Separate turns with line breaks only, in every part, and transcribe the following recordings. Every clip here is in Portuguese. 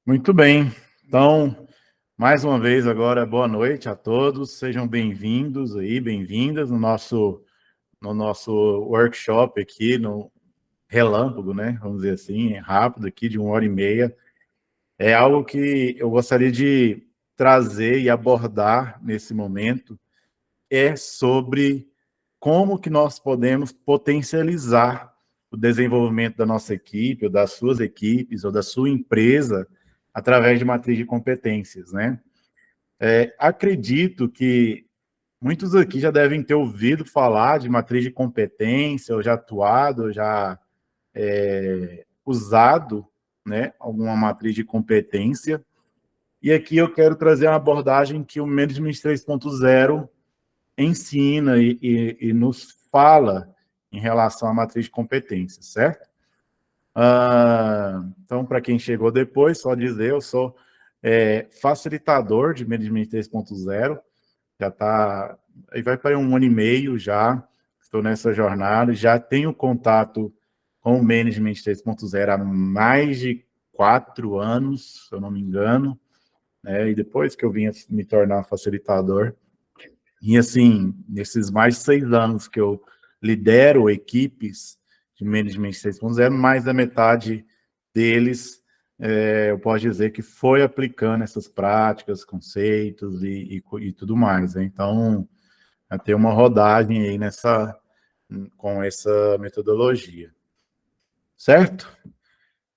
Muito bem. Então, mais uma vez agora, boa noite a todos. Sejam bem-vindos aí, bem-vindas no nosso workshop aqui, no relâmpago, né? Vamos dizer assim, rápido aqui, de 1 hora e meia. É algo que eu gostaria de trazer e abordar nesse momento, é sobre como que nós podemos potencializar o desenvolvimento da nossa equipe, ou das suas equipes, ou da sua empresa, através de matriz de competências, né? Acredito que muitos aqui já devem ter ouvido falar de matriz de competência, ou já atuado, ou já usado, né, alguma matriz de competência. E aqui eu quero trazer uma abordagem que o Management 3.0 ensina e nos fala em relação à matriz de competências, certo? Então, para quem chegou depois, só dizer, eu sou facilitador de Management 3.0, já está, aí vai para 1 ano e meio já, estou nessa jornada, já tenho contato com o Management 3.0 há mais de 4 anos, se eu não me engano, né? E depois que eu vim me tornar facilitador. E assim, nesses mais de 6 anos que eu lidero equipes de Management 6.0, mais da metade deles, eu posso dizer que foi aplicando essas práticas, conceitos e tudo mais, né? Então, tem uma rodagem aí com essa metodologia, certo?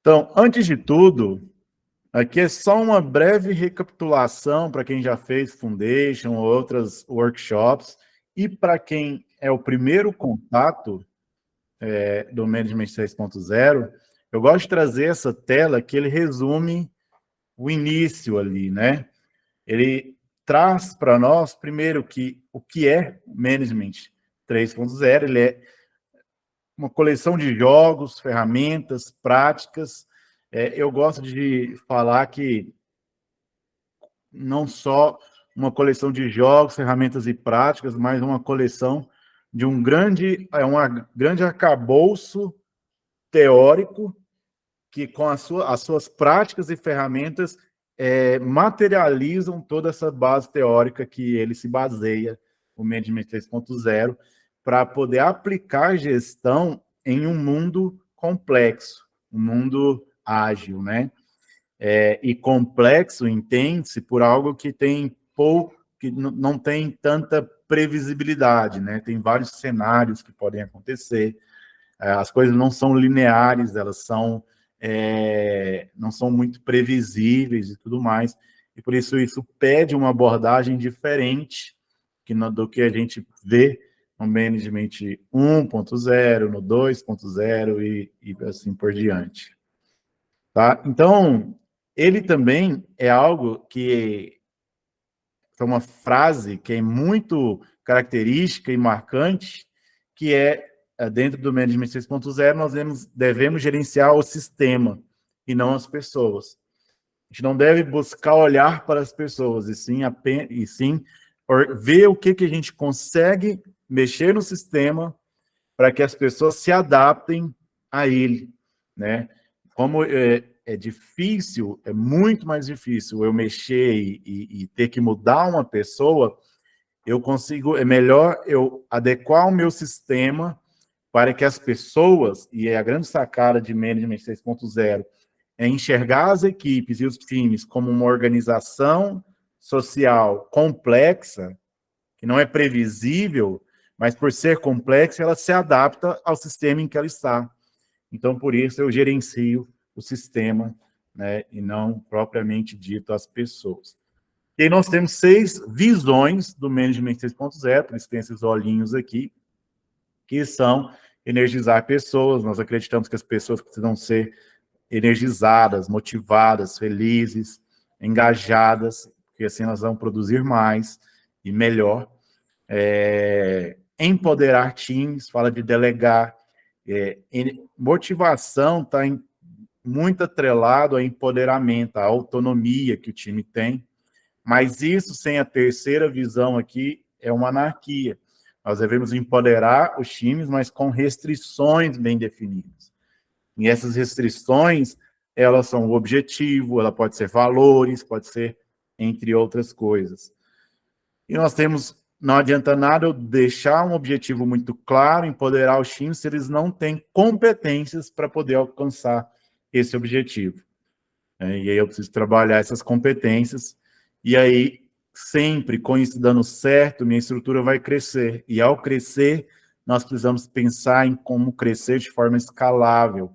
Então, antes de tudo, aqui é só uma breve recapitulação para quem já fez Foundation ou outras workshops, e para quem é o primeiro contato do Management 6.0, eu gosto de trazer essa tela que ele resume o início ali, né? Ele traz para nós, primeiro, o que é Management 3.0, ele é uma coleção de jogos, ferramentas, práticas. Eu gosto de falar que não só uma coleção de jogos, ferramentas e práticas, mas uma coleção de um grande arcabouço teórico que, com as suas práticas e ferramentas, materializam toda essa base teórica que ele se baseia, o Management 3.0, para poder aplicar gestão em um mundo complexo, um mundo ágil, né? E complexo entende-se por algo que tem pouco, que não tem tanta previsibilidade, né? Tem vários cenários que podem acontecer, as coisas não são lineares, elas não são muito previsíveis e tudo mais, e por isso pede uma abordagem diferente do que a gente vê no Management 1.0, no 2.0 e assim por diante. Tá? Então, ele também é algo que é uma frase que é muito característica e marcante, que dentro do Management 6.0, nós devemos gerenciar o sistema e não as pessoas. A gente não deve buscar olhar para as pessoas, e sim ver o que a gente consegue mexer no sistema para que as pessoas se adaptem a ele, né? Como é difícil, é muito mais difícil eu mexer e ter que mudar uma pessoa, é melhor eu adequar o meu sistema para que as pessoas, e é a grande sacada de Management 6.0, é enxergar as equipes e os times como uma organização social complexa, que não é previsível, mas por ser complexa, ela se adapta ao sistema em que ela está. Então, por isso, eu gerencio o sistema, né, e não propriamente dito as pessoas. E aí nós temos 6 visões do Management 6.0, por isso tem esses olhinhos aqui, que são energizar pessoas. Nós acreditamos que as pessoas precisam ser energizadas, motivadas, felizes, engajadas, porque assim elas vão produzir mais e melhor. Empoderar times, fala de delegar. Motivação está muito atrelado ao empoderamento, à autonomia que o time tem, mas isso sem a terceira visão aqui é uma anarquia. Nós devemos empoderar os times, mas com restrições bem definidas. E essas restrições elas são o objetivo, ela pode ser valores, pode ser entre outras coisas. E nós temos, não adianta nada eu deixar um objetivo muito claro, empoderar os times, se eles não têm competências para poder alcançar esse objetivo. E aí eu preciso trabalhar essas competências, e aí, sempre com isso dando certo, minha estrutura vai crescer. E ao crescer, nós precisamos pensar em como crescer de forma escalável,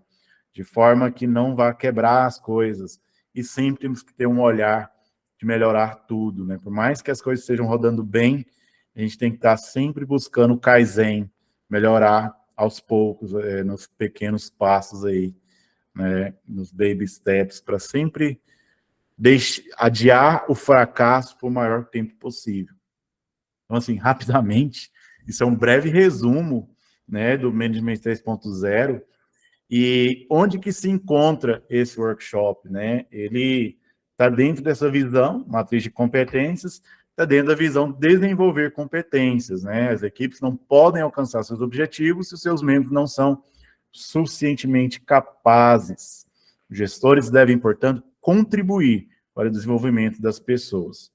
de forma que não vá quebrar as coisas. E sempre temos que ter um olhar de melhorar tudo, né? Por mais que as coisas estejam rodando bem, a gente tem que estar sempre buscando o Kaizen, melhorar aos poucos, nos pequenos passos aí, né? Nos baby steps, para sempre adiar o fracasso por o maior tempo possível. Então, assim, rapidamente, isso é um breve resumo, né, do Management 3.0. E onde que se encontra esse workshop, né? Ele está dentro dessa visão, matriz de competências, está dentro da visão de desenvolver competências, né? As equipes não podem alcançar seus objetivos se os seus membros não são suficientemente capazes. Os gestores devem, portanto, contribuir para o desenvolvimento das pessoas.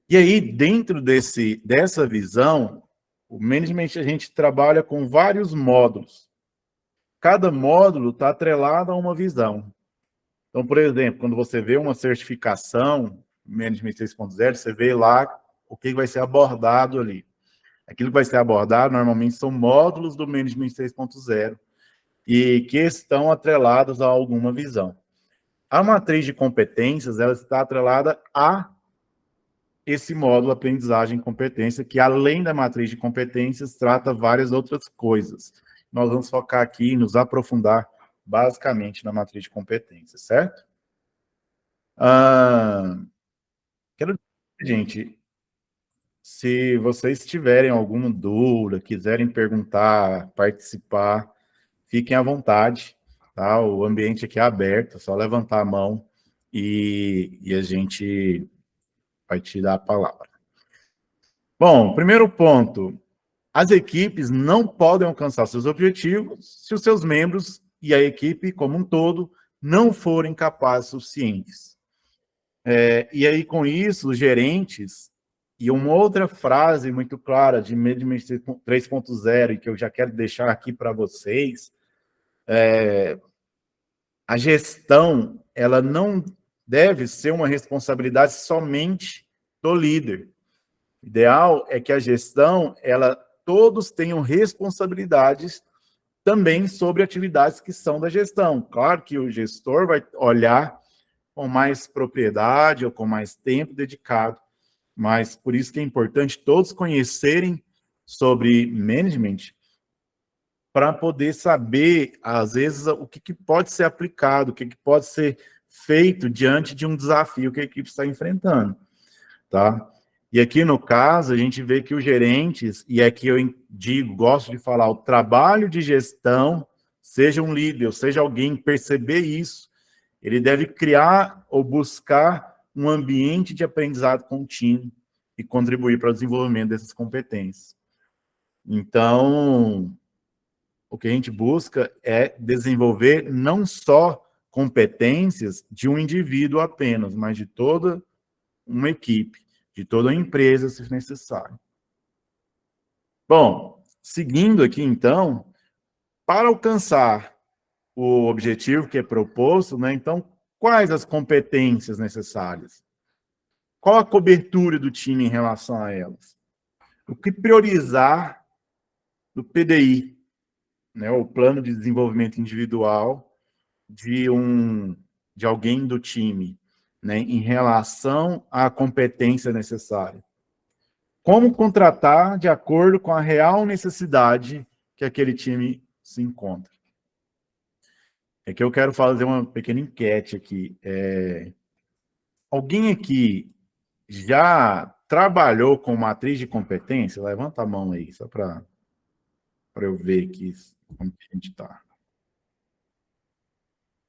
E aí, dentro dessa visão, o management a gente trabalha com vários módulos. Cada módulo está atrelado a uma visão. Então, por exemplo, quando você vê uma certificação, Management 3.0, você vê lá o que vai ser abordado ali. Aquilo que vai ser abordado, normalmente, são módulos do Management 3.0 e que estão atrelados a alguma visão. A matriz de competências, ela está atrelada a esse módulo aprendizagem e competência, que além da matriz de competências, trata várias outras coisas. Nós vamos focar aqui e nos aprofundar basicamente na matriz de competências, certo? Quero dizer, gente, se vocês tiverem alguma dúvida, quiserem perguntar, participar, fiquem à vontade, tá? O ambiente aqui é aberto, é só levantar a mão e a gente vai te dar a palavra. Bom, primeiro ponto, as equipes não podem alcançar seus objetivos se os seus membros e a equipe como um todo não forem capazes suficientes. E aí, com isso, os gerentes, e uma outra frase muito clara de Management 3.0, e que eu já quero deixar aqui para vocês, a gestão, ela não deve ser uma responsabilidade somente do líder. O ideal é que a gestão, todos tenham responsabilidades também sobre atividades que são da gestão. Claro que o gestor vai olhar com mais propriedade ou com mais tempo dedicado, mas por isso que é importante todos conhecerem sobre management para poder saber, às vezes, o que pode ser aplicado, o que pode ser feito diante de um desafio que a equipe está enfrentando, tá? E aqui, no caso, a gente vê que os gerentes, e aqui eu digo, gosto de falar, o trabalho de gestão, seja um líder, ou seja alguém perceber isso, ele deve criar ou buscar um ambiente de aprendizado contínuo e contribuir para o desenvolvimento dessas competências. Então, o que a gente busca é desenvolver não só competências de um indivíduo apenas, mas de toda uma equipe, de toda a empresa, se necessário. Bom, seguindo aqui, então, para alcançar o objetivo que é proposto, né, então, quais as competências necessárias? Qual a cobertura do time em relação a elas? O que priorizar no PDI, né, o Plano de Desenvolvimento Individual de alguém do time, né, em relação à competência necessária? Como contratar de acordo com a real necessidade que aquele time se encontra? É que eu quero fazer uma pequena enquete aqui. Alguém aqui já trabalhou com matriz de competência? Levanta a mão aí, só para eu ver aqui como que a gente está.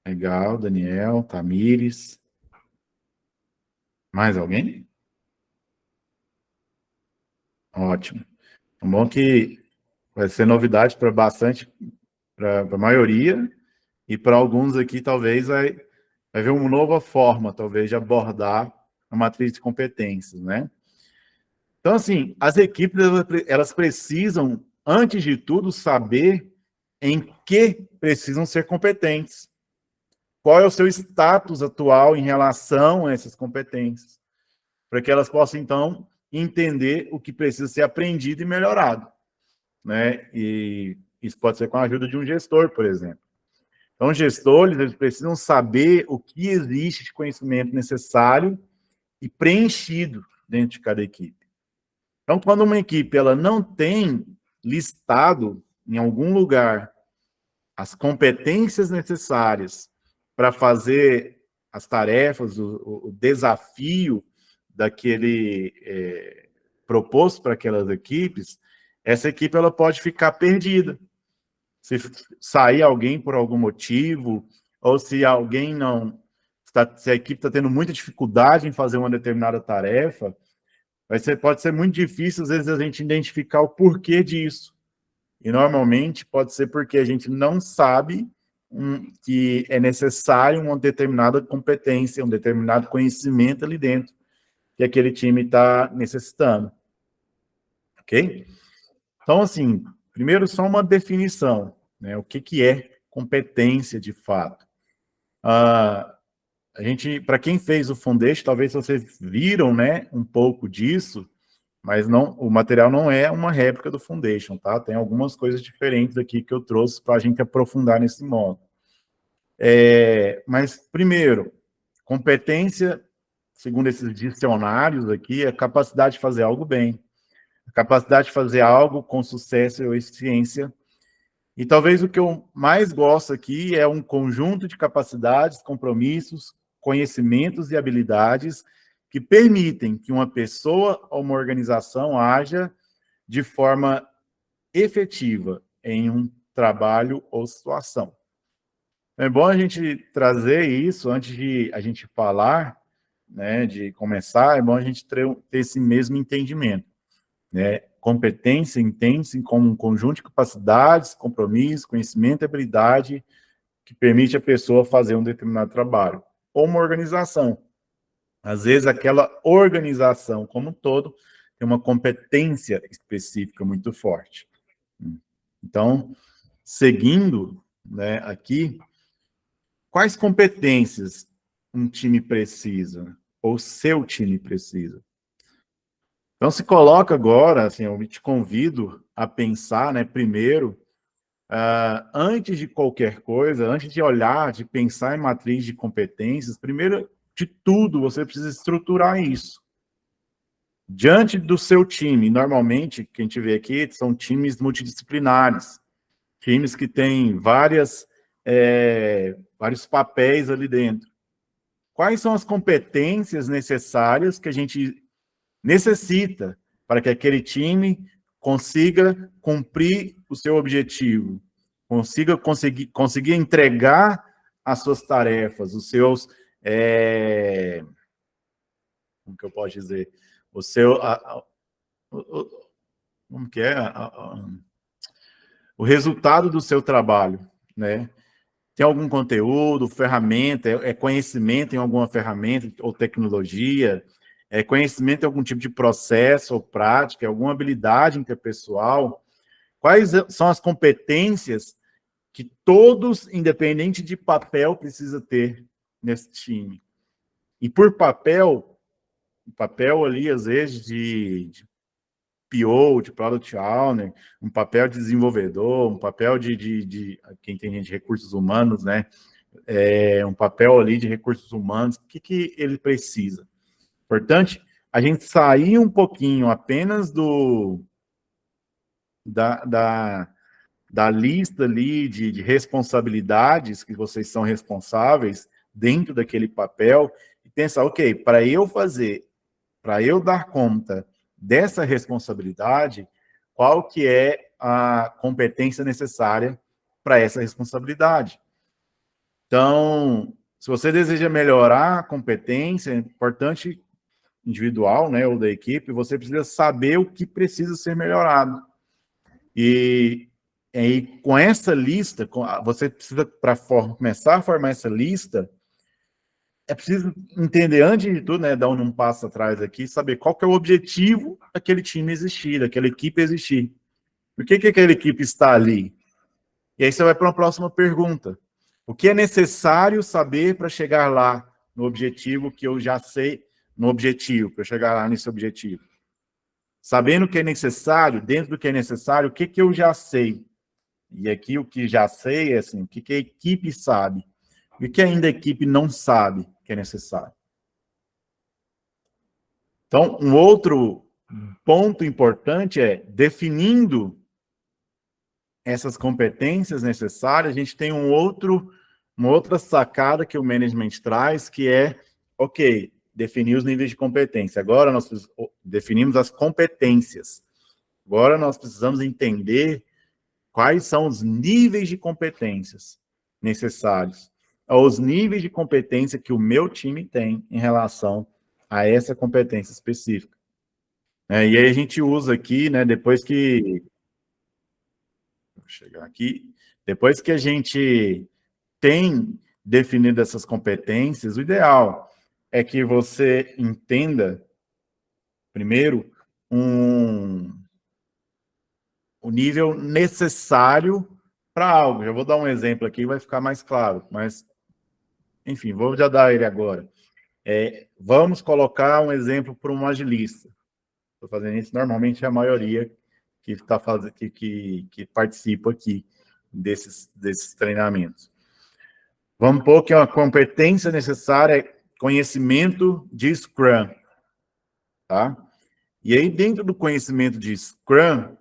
Legal, Daniel, Tamires. Mais alguém? Ótimo. É bom que vai ser novidade para bastante, para a maioria, E para alguns aqui, talvez, vai ver uma nova forma, talvez, de abordar a matriz de competências, né? Então, assim, as equipes, elas precisam, antes de tudo, saber em que precisam ser competentes. Qual é o seu status atual em relação a essas competências? Para que elas possam, então, entender o que precisa ser aprendido e melhorado, né? E isso pode ser com a ajuda de um gestor, por exemplo. Então, os gestores, eles precisam saber o que existe de conhecimento necessário e preenchido dentro de cada equipe. Então, quando uma equipe ela não tem listado em algum lugar as competências necessárias para fazer as tarefas, o desafio daquele proposto para aquelas equipes, essa equipe ela pode ficar perdida. Se sair alguém por algum motivo, ou se alguém não... se a equipe está tendo muita dificuldade em fazer uma determinada tarefa, pode ser muito difícil, às vezes, a gente identificar o porquê disso. E, normalmente, pode ser porque a gente não sabe que é necessário uma determinada competência, um determinado conhecimento ali dentro que aquele time está necessitando. Ok? Então, assim, primeiro, só uma definição, né? O que é competência de fato? A gente, para quem fez o Foundation, talvez vocês viram, né, um pouco disso, mas não, o material não é uma réplica do Foundation, tá? Tem algumas coisas diferentes aqui que eu trouxe para a gente aprofundar nesse modo. Mas, primeiro, competência, segundo esses dicionários aqui, é a capacidade de fazer algo bem, a capacidade de fazer algo com sucesso ou eficiência. E talvez o que eu mais gosto aqui é um conjunto de capacidades, compromissos, conhecimentos e habilidades que permitem que uma pessoa ou uma organização haja de forma efetiva em um trabalho ou situação. É bom a gente trazer isso antes de a gente falar, né, de começar, é bom a gente ter esse mesmo entendimento, né? Competência entende-se como um conjunto de capacidades, compromisso, conhecimento e habilidade que permite a pessoa fazer um determinado trabalho. Ou uma organização. Às vezes, aquela organização como um todo tem uma competência específica muito forte. Então, seguindo, né, aqui, quais competências um time precisa, ou seu time precisa? Então, se coloca agora, assim, eu te convido a pensar, né, primeiro, antes de qualquer coisa, antes de olhar, de pensar em matriz de competências, primeiro de tudo, você precisa estruturar isso. Diante do seu time, normalmente, que a gente vê aqui, são times multidisciplinares, times que têm vários papéis ali dentro. Quais são as competências necessárias que a gente necessita para que aquele time consiga cumprir o seu objetivo, conseguir entregar as suas tarefas, os seus, como que eu posso dizer, o seu, como que é, o resultado do seu trabalho, né? Tem algum conteúdo, ferramenta, conhecimento em alguma ferramenta ou tecnologia, conhecimento em algum tipo de processo ou prática, alguma habilidade interpessoal. Quais são as competências que todos, independente de papel, precisa ter nesse time? E por papel ali, às vezes, de PO, de Product Owner, um papel de desenvolvedor, um papel de quem tem de recursos humanos, né? Um papel ali de recursos humanos, o que ele precisa? Importante a gente sair um pouquinho apenas da lista ali de responsabilidades que vocês são responsáveis dentro daquele papel e pensar, ok, para eu dar conta dessa responsabilidade, qual que é a competência necessária para essa responsabilidade? Então, se você deseja melhorar a competência, é importante individual, né, ou da equipe, você precisa saber o que precisa ser melhorado. E E com essa lista, você precisa, para começar a formar essa lista, é preciso entender, antes de tudo, né, dar um passo atrás aqui, saber qual que é o objetivo daquele time existir, daquela equipe existir. Por que aquela equipe está ali? E aí você vai para uma próxima pergunta. O que é necessário saber para chegar lá no objetivo que eu já sei, no objetivo, para chegar lá nesse objetivo? Sabendo o que é necessário, dentro do que é necessário, o que eu já sei? E aqui o que já sei é assim, o que a equipe sabe? E o que ainda a equipe não sabe que é necessário? Então, um outro ponto importante é, definindo essas competências necessárias, a gente tem uma outra sacada que o management traz, que é, ok, definir os níveis de competência. Agora nós definimos as competências. Agora nós precisamos entender quais são os níveis de competências necessários, os níveis de competência que o meu time tem em relação a essa competência específica. E aí a gente usa aqui, né, depois que... Vou chegar aqui. Depois que a gente tem definido essas competências, o ideal é que você entenda, primeiro, o nível necessário para algo. Já vou dar um exemplo aqui, vai ficar mais claro, mas, enfim, vou já dar ele agora. Vamos colocar um exemplo para um agilista. Estou fazendo isso, normalmente é a maioria que participa aqui desses treinamentos. Vamos pôr que uma competência necessária é conhecimento de Scrum, tá? E aí, dentro do conhecimento de Scrum,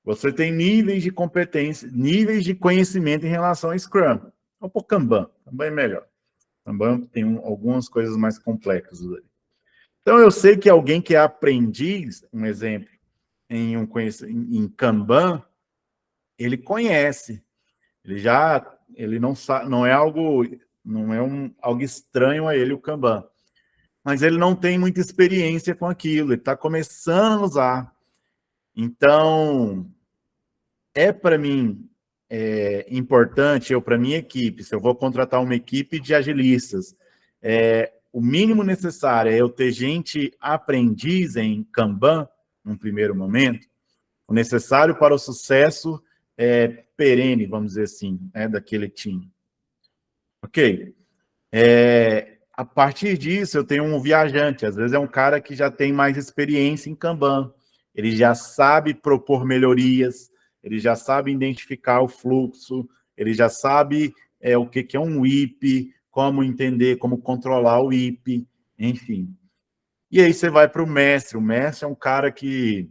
você tem níveis de competência, níveis de conhecimento em relação a Scrum. Vamos pôr Kanban, Kanban é melhor. Kanban tem algumas coisas mais complexas ali. Então, eu sei que alguém que é aprendiz, um exemplo, em Kanban, ele conhece, ele não sabe, não é algo estranho a ele o Kanban, mas ele não tem muita experiência com aquilo, ele está começando a usar. Então, para mim importante, para minha equipe, se eu vou contratar uma equipe de agilistas, o mínimo necessário é eu ter gente aprendiz em Kanban, num primeiro momento, o necessário para o sucesso perene, vamos dizer assim, daquele time. Ok. A partir disso, eu tenho um viajante, às vezes é um cara que já tem mais experiência em Kanban, ele já sabe propor melhorias, ele já sabe identificar o fluxo, ele já sabe o que é um WIP, como entender, como controlar o WIP, enfim. E aí você vai para o mestre é um cara que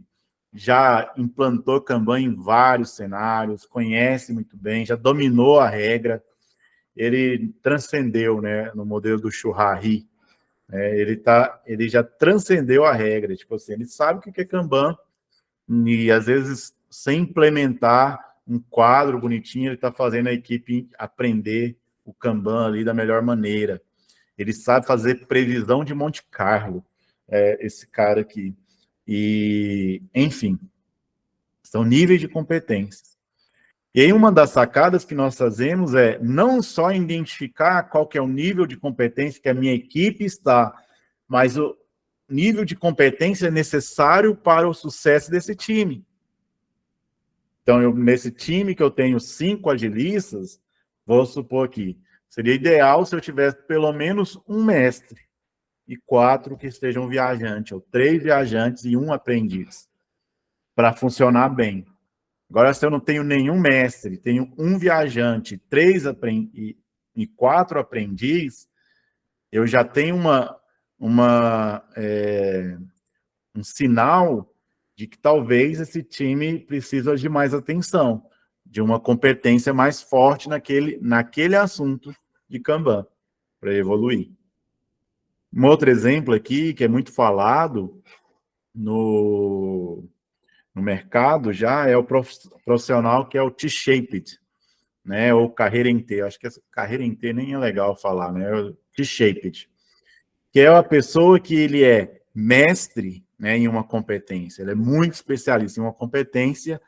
já implantou Kanban em vários cenários, conhece muito bem, já dominou a regra, ele transcendeu, né, no modelo do Churrari, ele já transcendeu a regra, tipo assim, ele sabe o que é Kanban, e às vezes, sem implementar um quadro bonitinho, ele está fazendo a equipe aprender o Kanban ali da melhor maneira. Ele sabe fazer previsão de Monte Carlo, esse cara aqui. E, enfim, são níveis de competências. E aí uma das sacadas que nós fazemos é não só identificar qual que é o nível de competência que a minha equipe está, mas o nível de competência necessário para o sucesso desse time. Então, nesse time que eu tenho 5 agilistas, vou supor aqui, seria ideal se eu tivesse pelo menos um mestre e 4 que estejam viajantes, ou 3 viajantes e 1 aprendiz, para funcionar bem. Agora, se eu não tenho nenhum mestre, tenho um viajante, 3 e 4 aprendiz, eu já tenho um sinal de que talvez esse time precisa de mais atenção, de uma competência mais forte naquele assunto de Kanban, para evoluir. Um outro exemplo aqui, que é muito falado no mercado já, é o profissional que é o T-Shaped, né, ou carreira em T. Acho que essa carreira em T nem é legal falar, né, o T-Shaped, que é a pessoa que ele é mestre, né, em uma competência, ele é muito especialista em uma competência,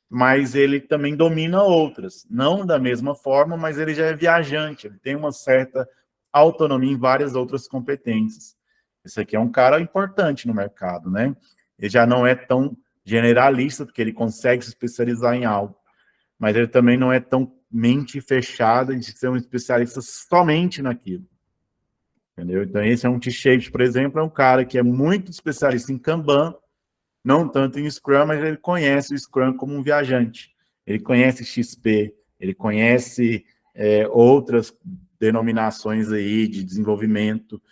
mas ele também domina outras. Não da mesma forma, mas ele já é viajante, ele tem uma certa autonomia em várias outras competências. Esse aqui é um cara importante no mercado, né? Ele já não é tão generalista, porque ele consegue se especializar em algo, mas ele também não é tão mente fechada de ser um especialista somente naquilo. Entendeu? Então, esse é um T-Shapes, por exemplo, é um cara que é muito especialista em Kanban, não tanto em Scrum, mas ele conhece o Scrum como um viajante. Ele conhece XP, ele conhece outras denominações aí de desenvolvimento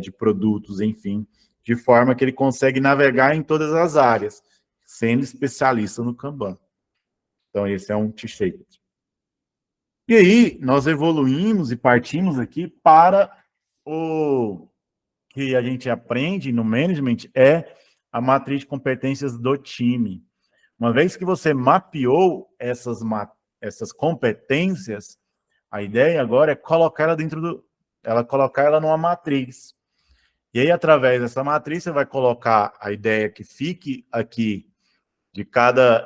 de produtos, enfim, de forma que ele consegue navegar em todas as áreas, sendo especialista no Kanban. Então, esse é um T-Shaped. E aí, nós evoluímos e partimos aqui para o que a gente aprende no management é a matriz de competências do time. Uma vez que você mapeou essas competências, a ideia agora é colocar ela colocar ela numa matriz. E aí, através dessa matriz, você vai colocar a ideia que fique aqui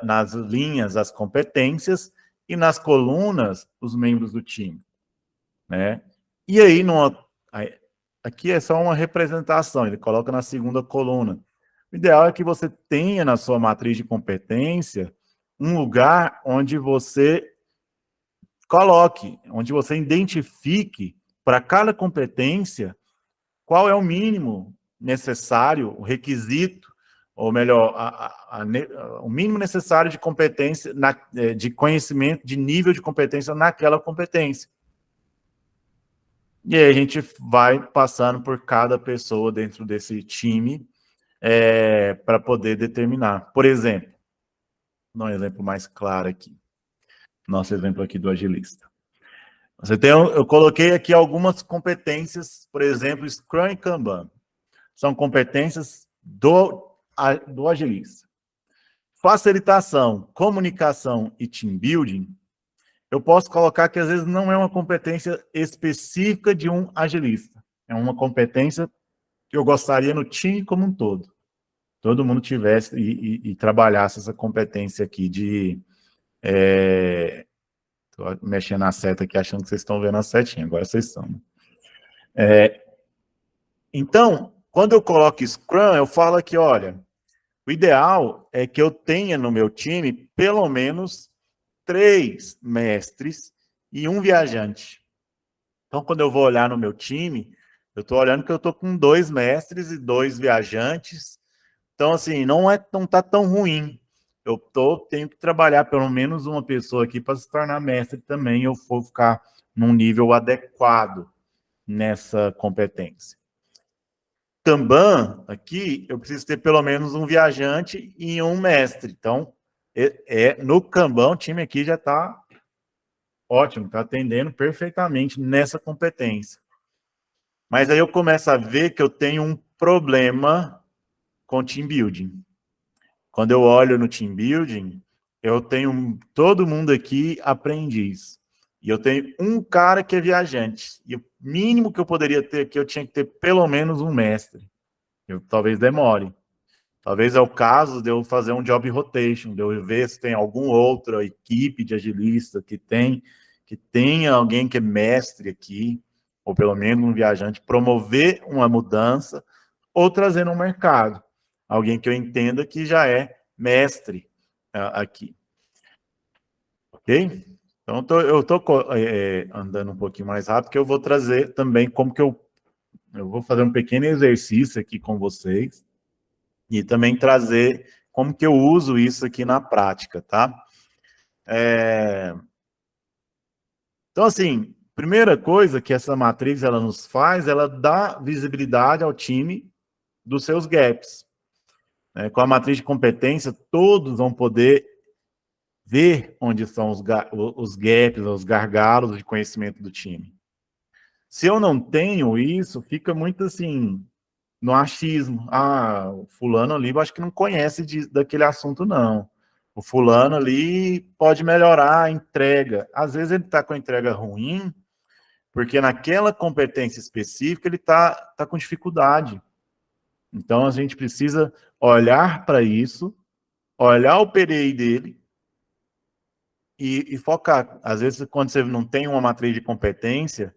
nas linhas as competências e nas colunas os membros do time, né? E aí, aqui é só uma representação, ele coloca na segunda coluna. O ideal é que você tenha na sua matriz de competência um lugar onde você coloque, onde você identifique para cada competência qual é o mínimo necessário, o requisito, ou melhor, o mínimo necessário de competência, de conhecimento, de nível de competência naquela competência. E aí a gente vai passando por cada pessoa dentro desse time para poder determinar. Por exemplo, vou dar um exemplo mais claro aqui. Nosso exemplo aqui do agilista. Eu coloquei aqui algumas competências, por exemplo, Scrum e Kanban. São competências do agilista. Facilitação, comunicação e team building, eu posso colocar que às vezes não é uma competência específica de um agilista. É uma competência que eu gostaria no time como um todo. Todo mundo tivesse e trabalhasse essa competência aqui de... Estou mexendo na seta aqui, achando que vocês estão vendo a setinha. Agora vocês estão. Então, quando eu coloco Scrum, eu falo aqui, olha, o ideal é que eu tenha no meu time pelo menos 3 mestres e um viajante. Então, quando eu vou olhar no meu time, eu estou olhando que eu estou com 2 mestres e 2 viajantes. Então, assim, não está tão ruim. Tenho que trabalhar pelo menos uma pessoa aqui para se tornar mestre também, eu for ficar num nível adequado nessa competência. Kanban, aqui, eu preciso ter pelo menos um viajante e um mestre. Então, no Kanban, o time aqui já está ótimo, está atendendo perfeitamente nessa competência. Mas aí eu começo a ver que eu tenho um problema com team building. Quando eu olho no team building, eu tenho todo mundo aqui aprendiz. E eu tenho um cara que é viajante. E o mínimo que eu poderia ter aqui, eu tinha que ter pelo menos um mestre. Talvez demore. Talvez é o caso de eu fazer um job rotation, de eu ver se tem alguma outra equipe de agilista que tenha alguém que é mestre aqui, ou pelo menos um viajante, promover uma mudança ou trazer no mercado. Alguém que eu entenda que já é mestre aqui. Ok? Então, eu estou andando um pouquinho mais rápido, que eu vou trazer também como que eu vou fazer um pequeno exercício aqui com vocês e também trazer como que eu uso isso aqui na prática, tá? Então, assim, primeira coisa que essa matriz ela nos faz, ela dá visibilidade ao time dos seus gaps. Com a matriz de competência, todos vão poder ver onde são os gaps, os gargalos de conhecimento do time. Se eu não tenho isso, fica muito assim, no achismo. Ah, o fulano ali, eu acho que não conhece daquele assunto, não. O fulano ali pode melhorar a entrega. Às vezes ele está com a entrega ruim, porque naquela competência específica ele está com dificuldade. Então, a gente precisa olhar para isso, olhar o PDI dele e focar. Às vezes, quando você não tem uma matriz de competência,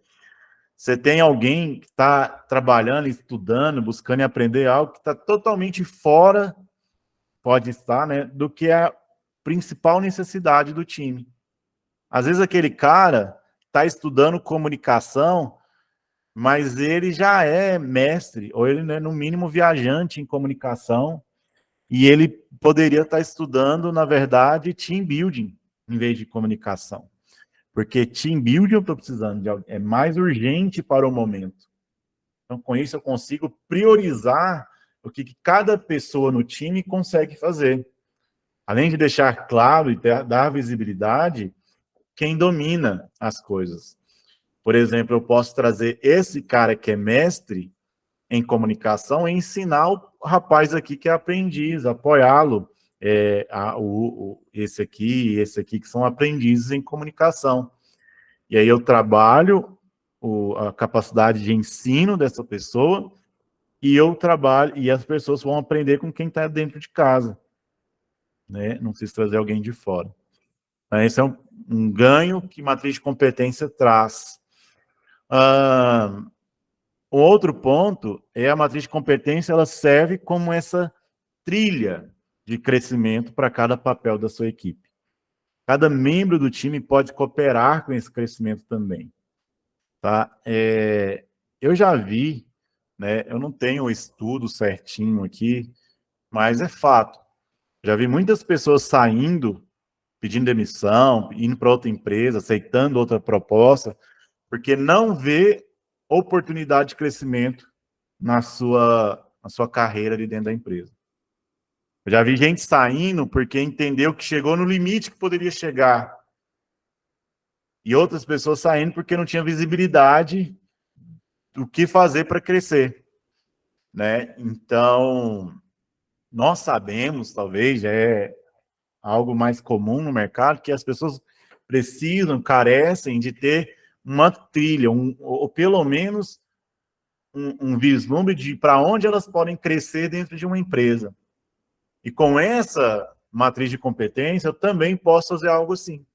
você tem alguém que está trabalhando, estudando, buscando aprender algo que está totalmente fora, pode estar, né, do que é a principal necessidade do time. Às vezes aquele cara está estudando comunicação, mas ele já é mestre, ou ele é, no mínimo, viajante em comunicação, e ele poderia estar estudando, na verdade, team building, em vez de comunicação. Porque team building eu estou precisando de algo, é mais urgente para o momento. Então, com isso, eu consigo priorizar o que cada pessoa no time consegue fazer. Além de deixar claro e dar visibilidade, quem domina as coisas. Por exemplo, eu posso trazer esse cara que é mestre em comunicação e ensinar o rapaz aqui que é aprendiz, apoiá-lo, esse aqui e esse aqui que são aprendizes em comunicação. E aí eu trabalho a capacidade de ensino dessa pessoa e eu trabalho, e as pessoas vão aprender com quem está dentro de casa, né? Não precisa trazer alguém de fora. Esse é um ganho que matriz de competência traz. Um outro ponto é a matriz de competência, ela serve como essa trilha de crescimento para cada papel da sua equipe. Cada membro do time pode cooperar com esse crescimento também. Tá? Eu já vi, né, eu não tenho o estudo certinho aqui, mas é fato. Já vi muitas pessoas saindo, pedindo demissão, indo para outra empresa, aceitando outra proposta, porque não vê oportunidade de crescimento na sua carreira ali dentro da empresa. Eu já vi gente saindo porque entendeu que chegou no limite que poderia chegar. E outras pessoas saindo porque não tinha visibilidade do que fazer para crescer, né? Então, nós sabemos, talvez, é algo mais comum no mercado, que as pessoas precisam, carecem de ter uma trilha, ou pelo menos um vislumbre de para onde elas podem crescer dentro de uma empresa. E com essa matriz de competência, eu também posso fazer algo assim.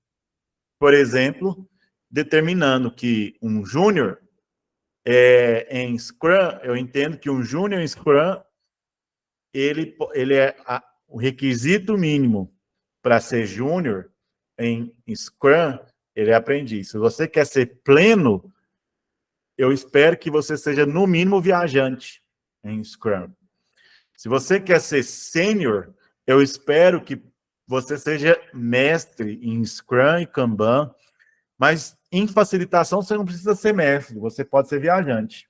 Por exemplo, determinando que um júnior em Scrum, eu entendo que um júnior em Scrum, ele é o requisito mínimo para ser júnior em Scrum, ele é aprendiz. Se você quer ser pleno, eu espero que você seja, no mínimo, viajante em Scrum. Se você quer ser sênior, eu espero que você seja mestre em Scrum e Kanban, mas em facilitação você não precisa ser mestre, você pode ser viajante.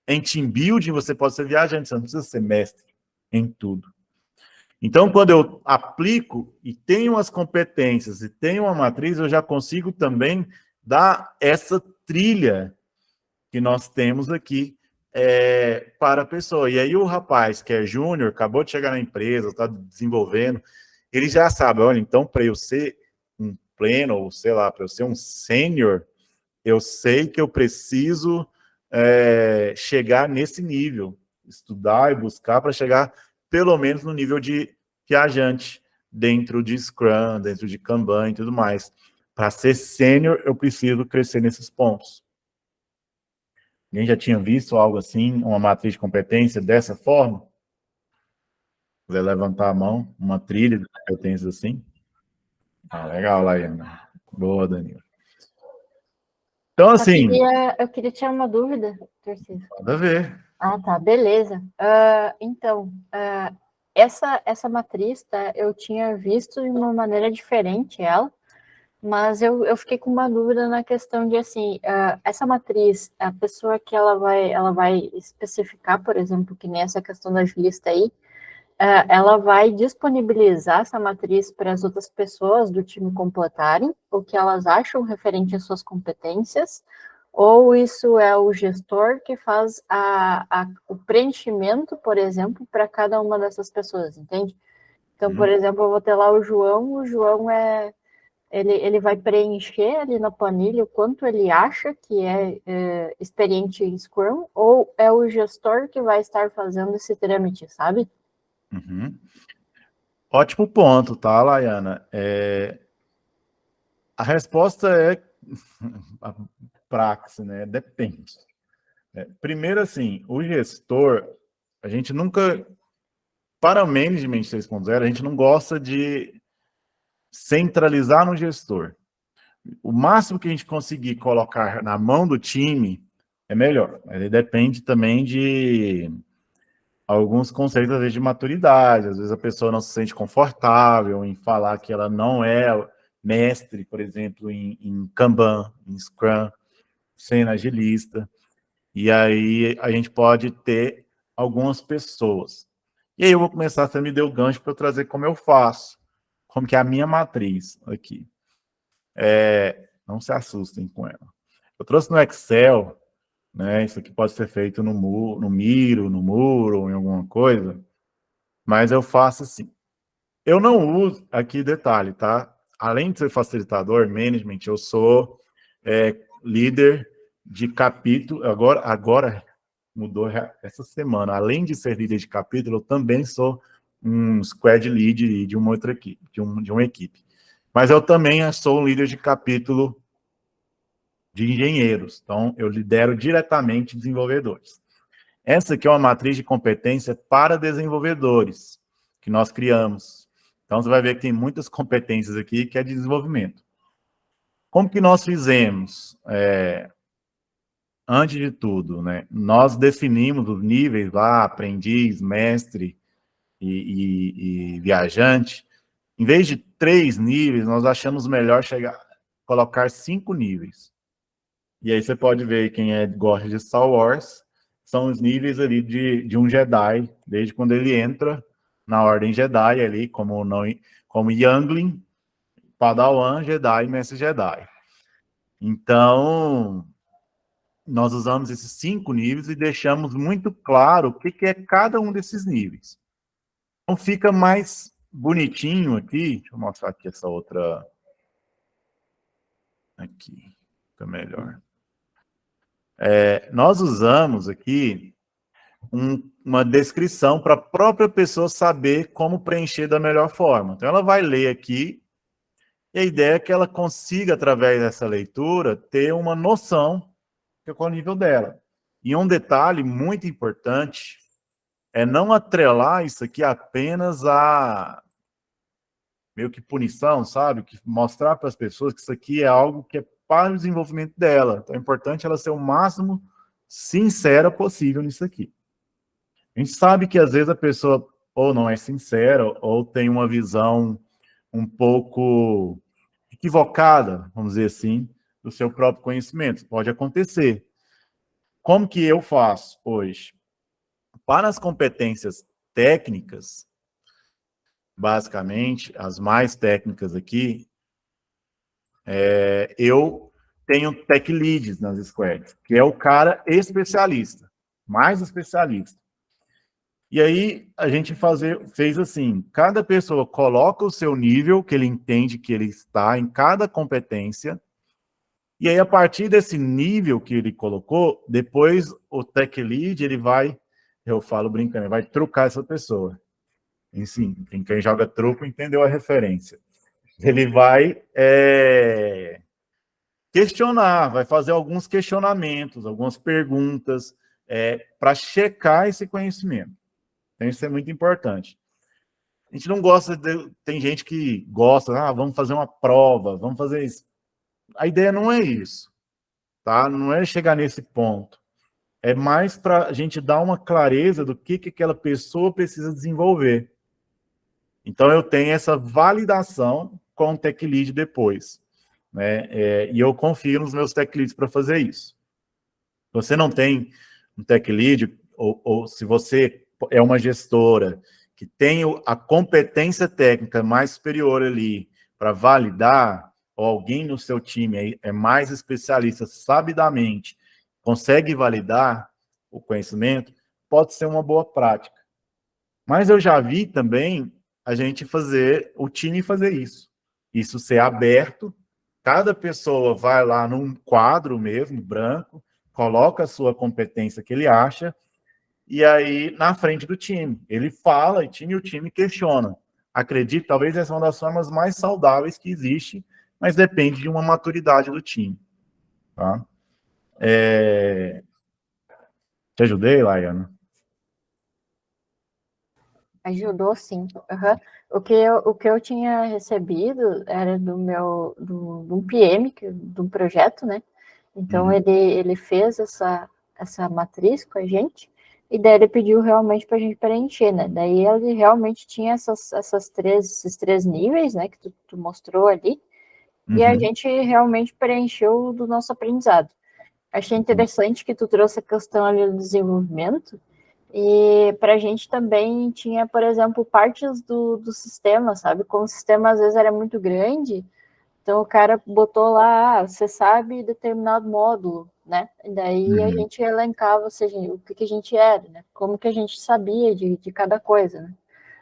Em team building você pode ser viajante, você não precisa ser mestre em tudo. Então, quando eu aplico e tenho as competências e tenho uma matriz, eu já consigo também dar essa trilha que nós temos aqui para a pessoa. E aí o rapaz que é júnior, acabou de chegar na empresa, está desenvolvendo, ele já sabe, olha, então para eu ser um pleno, ou sei lá, para eu ser um sênior, eu sei que eu preciso chegar nesse nível, estudar e buscar para chegar pelo menos no nível de viajante, dentro de Scrum, dentro de Kanban e tudo mais. Para ser sênior, eu preciso crescer nesses pontos. Alguém já tinha visto algo assim, uma matriz de competência dessa forma? Quiser levantar a mão, uma trilha de competências assim? Ah, legal, Laiana. Boa, Danilo. Então, assim...
Eu queria tirar uma dúvida, Tarcísio.
Nada a ver.
Ah, tá, beleza. Então, essa matriz, tá, eu tinha visto de uma maneira diferente ela, mas eu fiquei com uma dúvida na questão de, assim, essa matriz, a pessoa que ela vai especificar, por exemplo, que nem essa questão da Julista aí, ela vai disponibilizar essa matriz para as outras pessoas do time completarem, o que elas acham referente às suas competências, ou isso é o gestor que faz o preenchimento, por exemplo, para cada uma dessas pessoas, entende? Então, por exemplo, eu vou ter lá o João ele vai preencher ali na planilha o quanto ele acha que é experiente em Scrum, ou é o gestor que vai estar fazendo esse trâmite, sabe?
Ótimo ponto, tá, Laiana? A resposta é a praxe, né? Depende. Primeiro, assim, o gestor, a gente nunca, para o Management 3.0, a gente não gosta de centralizar no gestor. O máximo que a gente conseguir colocar na mão do time é melhor. Ele depende também de alguns conceitos, às vezes, de maturidade. Às vezes a pessoa não se sente confortável em falar que ela não é mestre, por exemplo, em Kanban, em Scrum, sendo agilista. E aí a gente pode ter algumas pessoas. E aí eu vou começar, você me deu o gancho para eu trazer como eu faço, como que é a minha matriz aqui. Não se assustem com ela. Eu trouxe no Excel, né? Isso aqui pode ser feito no Miro, no Muro, ou em alguma coisa, mas eu faço assim. Eu não uso, aqui detalhe, tá? Além de ser facilitador, management, eu sou líder de capítulo, agora mudou essa semana. Além de ser líder de capítulo, eu também sou um squad lead de uma outra equipe, de uma equipe. Mas eu também sou um líder de capítulo de engenheiros. Então, eu lidero diretamente desenvolvedores. Essa aqui é uma matriz de competência para desenvolvedores que nós criamos. Então, você vai ver que tem muitas competências aqui que é de desenvolvimento. Como que nós fizemos? Antes de tudo, né, nós definimos os níveis lá, aprendiz, mestre e viajante. Em vez de 3 níveis, nós achamos melhor colocar 5 níveis. E aí você pode ver quem gosta de Star Wars, são os níveis ali de um Jedi, desde quando ele entra na Ordem Jedi ali, como Youngling, Padawan, Jedi, Mestre Jedi. Então, nós usamos esses 5 níveis e deixamos muito claro o que é cada um desses níveis. Então, fica mais bonitinho aqui. Deixa eu mostrar aqui essa outra. Aqui, fica melhor. Nós usamos aqui uma descrição para a própria pessoa saber como preencher da melhor forma. Então, ela vai ler aqui, e a ideia é que ela consiga, através dessa leitura, ter uma noção de qual é o nível dela. E um detalhe muito importante é não atrelar isso aqui apenas a meio que punição, sabe? Que mostrar para as pessoas que isso aqui é algo que é para o desenvolvimento dela. Então é importante ela ser o máximo sincera possível nisso aqui. A gente sabe que às vezes a pessoa ou não é sincera ou tem uma visão um pouco equivocada, vamos dizer assim, do seu próprio conhecimento. Pode acontecer. Como que eu faço hoje? Para as competências técnicas, basicamente, as mais técnicas aqui, eu tenho tech leads nas squads, que é o cara especialista, mais especialista. E aí, a gente fez assim, cada pessoa coloca o seu nível, que ele entende que ele está em cada competência, e aí, a partir desse nível que ele colocou, depois o tech lead, ele vai, eu falo brincando, ele vai trucar essa pessoa. Enfim, quem joga truco entendeu a referência. Ele vai questionar, vai fazer alguns questionamentos, algumas perguntas, para checar esse conhecimento. Então, isso é muito importante. A gente não gosta tem gente que gosta, vamos fazer uma prova, vamos fazer isso. A ideia não é isso, tá? Não é chegar nesse ponto. É mais para a gente dar uma clareza do que aquela pessoa precisa desenvolver. Então, eu tenho essa validação com o tech lead depois, né? E eu confio nos meus tech leads para fazer isso. Se você não tem um tech lead, ou se você é uma gestora que tem a competência técnica mais superior ali para validar, ou alguém no seu time é mais especialista, sabidamente, consegue validar o conhecimento, pode ser uma boa prática. Mas eu já vi também a gente o time fazer isso. Isso ser aberto, cada pessoa vai lá num quadro mesmo, branco, coloca a sua competência que ele acha, e aí, na frente do time, ele fala, e o time questiona. Acredito, talvez essa é uma das formas mais saudáveis que existe mas depende de uma maturidade do time. Tá? Te ajudei, Laiana?
Ajudou, sim. Uhum. O que eu tinha recebido era de um PM, de um projeto, né? Então, ele fez essa matriz com a gente, e daí ele pediu realmente para a gente preencher, né? Daí ele realmente tinha esses três níveis, né, que tu mostrou ali, e a gente realmente preencheu do nosso aprendizado. Achei interessante que tu trouxe a questão ali do desenvolvimento, e para a gente também tinha, por exemplo, partes do sistema, sabe? Como o sistema às vezes era muito grande, então o cara botou lá, você sabe determinado módulo, né? E daí a gente elencava, ou seja, o que a gente era, né? Como que a gente sabia de cada coisa, né?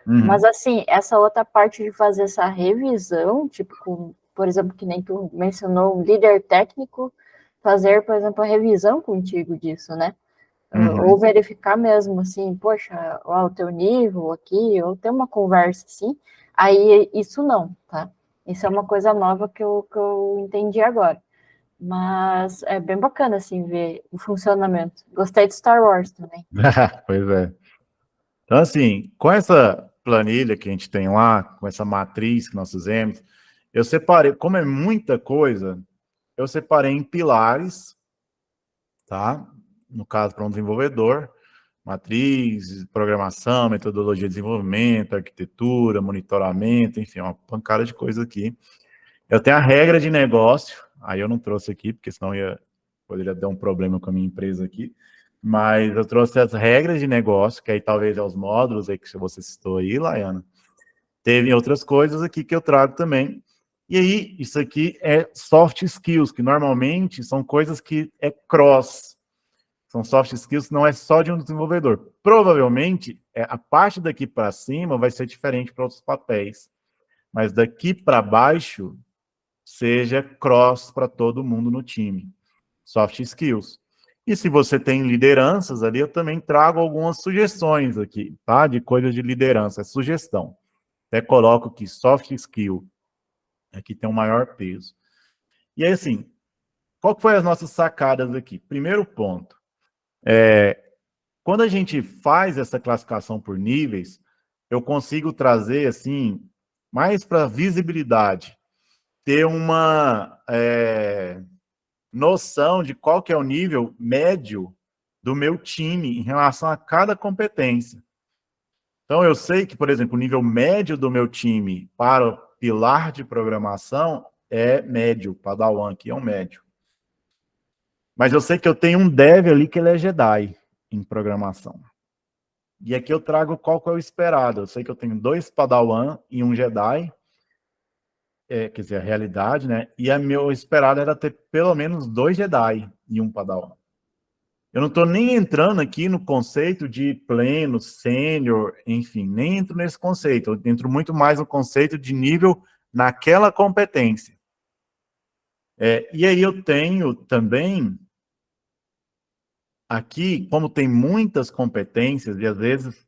Mas assim, essa outra parte de fazer essa revisão, tipo, por exemplo, que nem tu mencionou, um líder técnico, fazer, por exemplo, a revisão contigo disso, né? Ou verificar mesmo, assim, poxa, ó, o teu nível aqui, ou ter uma conversa assim, aí isso não, tá? Isso é uma coisa nova que eu entendi agora. Mas é bem bacana, assim, ver o funcionamento. Gostei de Star Wars também.
Pois é. Então, assim, com essa planilha que a gente tem lá, com essa matriz que nós fizemos, eu separei, como é muita coisa, eu separei em pilares, tá? No caso, para um desenvolvedor, matriz, programação, metodologia de desenvolvimento, arquitetura, monitoramento, enfim, uma pancada de coisa aqui. Eu tenho a regra de negócio, aí eu não trouxe aqui, porque senão poderia dar um problema com a minha empresa aqui, mas eu trouxe as regras de negócio, que aí talvez é os módulos aí que você citou aí, Laiana. Teve outras coisas aqui que eu trago também. E aí, isso aqui é soft skills, que normalmente são coisas que é cross. São soft skills que não é só de um desenvolvedor. Provavelmente, a parte daqui para cima vai ser diferente para outros papéis. Mas daqui para baixo, seja cross para todo mundo no time. Soft skills. E se você tem lideranças ali, eu também trago algumas sugestões aqui, tá? De coisas de liderança, é sugestão. Até coloco que soft skill aqui tem um maior peso. E aí, assim, qual que foi as nossas sacadas aqui? Primeiro ponto, quando a gente faz essa classificação por níveis, eu consigo trazer, assim, mais para visibilidade, ter uma noção de qual que é o nível médio do meu time em relação a cada competência. Então, eu sei que, por exemplo, o nível médio do meu time para o pilar de programação é médio, Padawan aqui é um médio. Mas eu sei que eu tenho um dev ali que ele é Jedi em programação. E aqui eu trago qual que é o esperado. Eu sei que eu tenho 2 Padawan e um Jedi, quer dizer, a realidade, né? E a meu esperado era ter pelo menos 2 Jedi e um Padawan. Eu não estou nem entrando aqui no conceito de pleno, sênior, enfim, nem entro nesse conceito. Eu entro muito mais no conceito de nível naquela competência. E aí eu tenho também, aqui, como tem muitas competências, e às vezes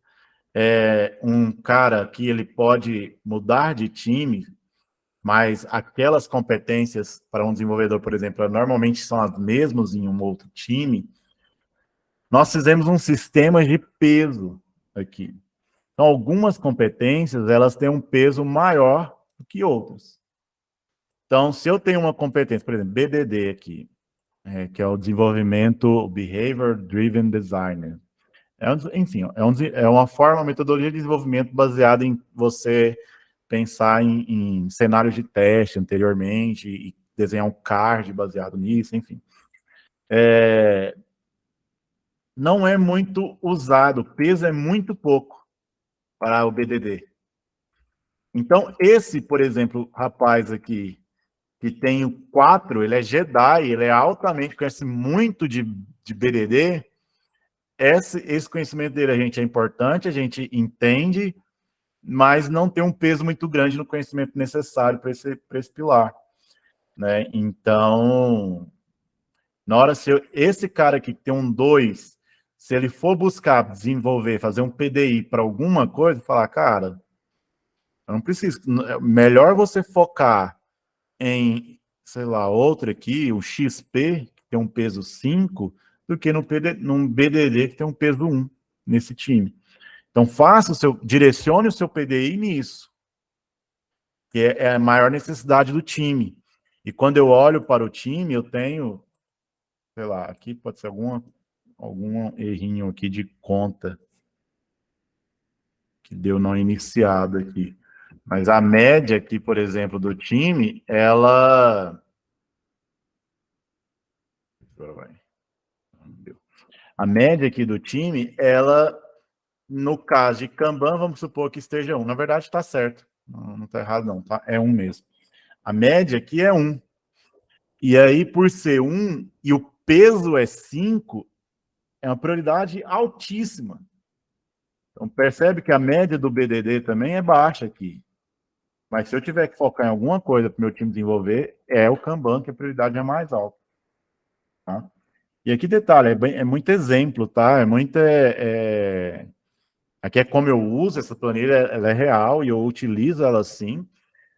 um cara que ele pode mudar de time, mas aquelas competências para um desenvolvedor, por exemplo, normalmente são as mesmas em um outro time, nós fizemos um sistema de peso aqui. Então, algumas competências, elas têm um peso maior do que outras. Então, se eu tenho uma competência, por exemplo, BDD aqui, que é o desenvolvimento Behavior Driven Designer. Enfim, é uma forma, uma metodologia de desenvolvimento baseada em você pensar em cenários de teste anteriormente e desenhar um card baseado nisso, enfim. Não é muito usado, o peso é muito pouco para o BDD. Então, esse, por exemplo, rapaz aqui, que tem o 4, ele é Jedi, ele é altamente, conhece muito de BDD, esse conhecimento dele a gente é importante, a gente entende, mas não tem um peso muito grande no conhecimento necessário para esse pilar, né? Então, na hora, se esse cara aqui que tem um 2, se ele for buscar desenvolver, fazer um PDI para alguma coisa, falar, cara, eu não preciso, melhor você focar em, sei lá, outro aqui, o XP, que tem um peso 5, do que num BDD que tem um peso 1 nesse time. Então, direcione o seu PDI nisso, que é a maior necessidade do time. E quando eu olho para o time, eu tenho, sei lá, aqui pode ser algum errinho aqui de conta que deu não iniciado aqui. Mas a média aqui, por exemplo, do time, ela... Agora vai. A média aqui do time, ela, no caso de Kanban, vamos supor que esteja 1. Na verdade, está certo. Não está errado, não. Tá? É 1 mesmo. A média aqui é 1. E aí, por ser 1 e o peso é 5, é uma prioridade altíssima. Então, percebe que a média do BDD também é baixa aqui. Mas se eu tiver que focar em alguma coisa para o meu time desenvolver, é o Kanban, que a prioridade é mais alta. Tá? E aqui, detalhe, é muito exemplo, tá? Aqui é como eu uso essa planilha, ela é real e eu utilizo ela sim.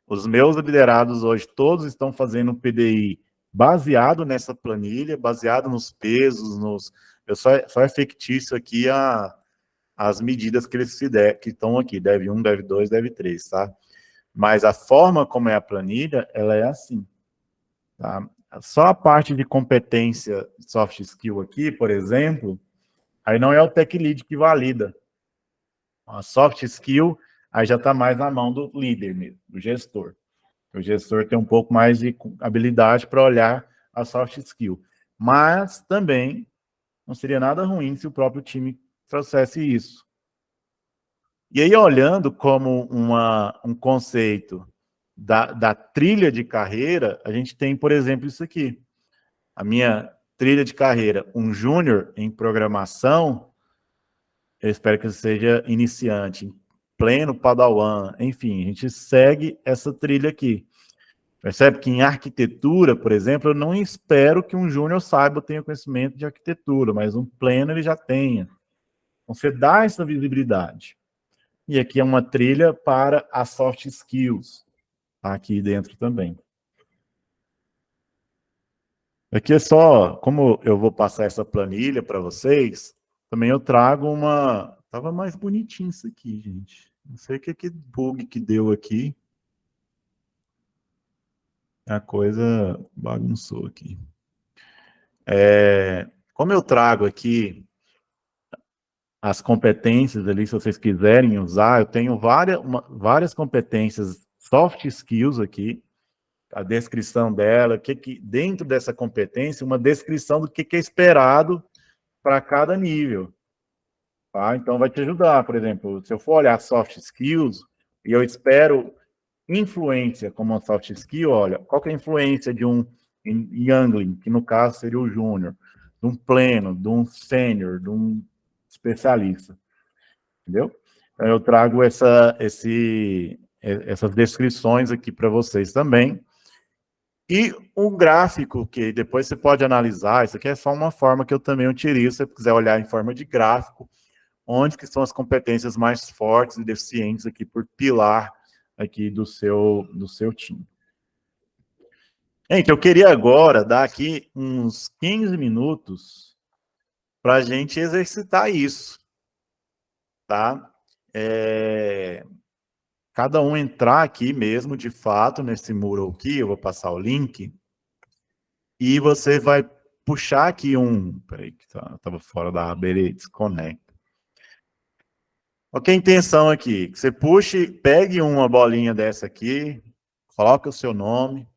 Os meus liderados hoje, todos estão fazendo um PDI baseado nessa planilha, baseado nos pesos, só é fictício aqui as medidas que eles que estão aqui, Dev 1, Dev 2, Dev 3, tá? Mas a forma como é a planilha, ela é assim, tá? Só a parte de competência soft skill aqui, por exemplo, aí não é o tech lead que valida. A soft skill, aí já está mais na mão do líder mesmo, do gestor. O gestor tem um pouco mais de habilidade para olhar a soft skill. Mas também não seria nada ruim se o próprio time trouxesse isso. E aí, olhando como um conceito da trilha de carreira, a gente tem, por exemplo, isso aqui. A minha trilha de carreira, um júnior em programação, eu espero que seja iniciante, pleno padawan, enfim, a gente segue essa trilha aqui. Percebe que em arquitetura, por exemplo, eu não espero que um júnior saiba, tenha conhecimento de arquitetura, mas um pleno ele já tenha. Então, você dá essa visibilidade. E aqui é uma trilha para as soft skills, tá aqui dentro também. Aqui é só, como eu vou passar essa planilha para vocês, também eu trago uma... Tava mais bonitinho isso aqui, gente. Não sei o que bug que deu aqui. A coisa bagunçou aqui. Como eu trago aqui as competências ali, se vocês quiserem usar, eu tenho várias competências, soft skills aqui, a descrição dela, dentro dessa competência, uma descrição do que é esperado para cada nível. Tá? Então, vai te ajudar, por exemplo, se eu for olhar soft skills, e eu espero influência como uma soft skill, olha, qual que é a influência de um youngling, que no caso seria o júnior, de um pleno, de um sênior, de um especialista, entendeu? Então, eu trago essas descrições aqui para vocês também. E um gráfico que depois você pode analisar, isso aqui é só uma forma que eu também utilizo, se você quiser olhar em forma de gráfico, onde que são as competências mais fortes e deficientes aqui por pilar aqui do seu time. Gente, eu queria agora dar aqui uns 15 minutos para a gente exercitar isso, tá? Cada um entrar aqui mesmo, de fato, nesse muro aqui, eu vou passar o link, e você vai puxar aqui peraí, que estava fora da aba, ele desconecta. Qual que é a intenção aqui? Que você puxe, pegue uma bolinha dessa aqui, coloque o seu nome.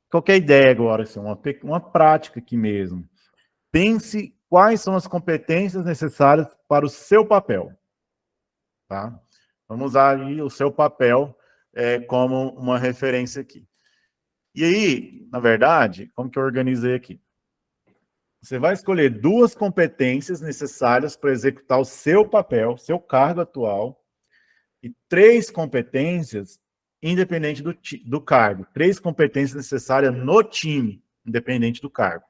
Qual que é a ideia agora? Assim, uma prática aqui mesmo. Pense quais são as competências necessárias para o seu papel. Tá? Vamos usar aí o seu papel como uma referência aqui. E aí, na verdade, como que eu organizei aqui? Você vai escolher 2 competências necessárias para executar o seu papel, seu cargo atual, e 3 competências independente do cargo. 3 competências necessárias no time, independente do cargo.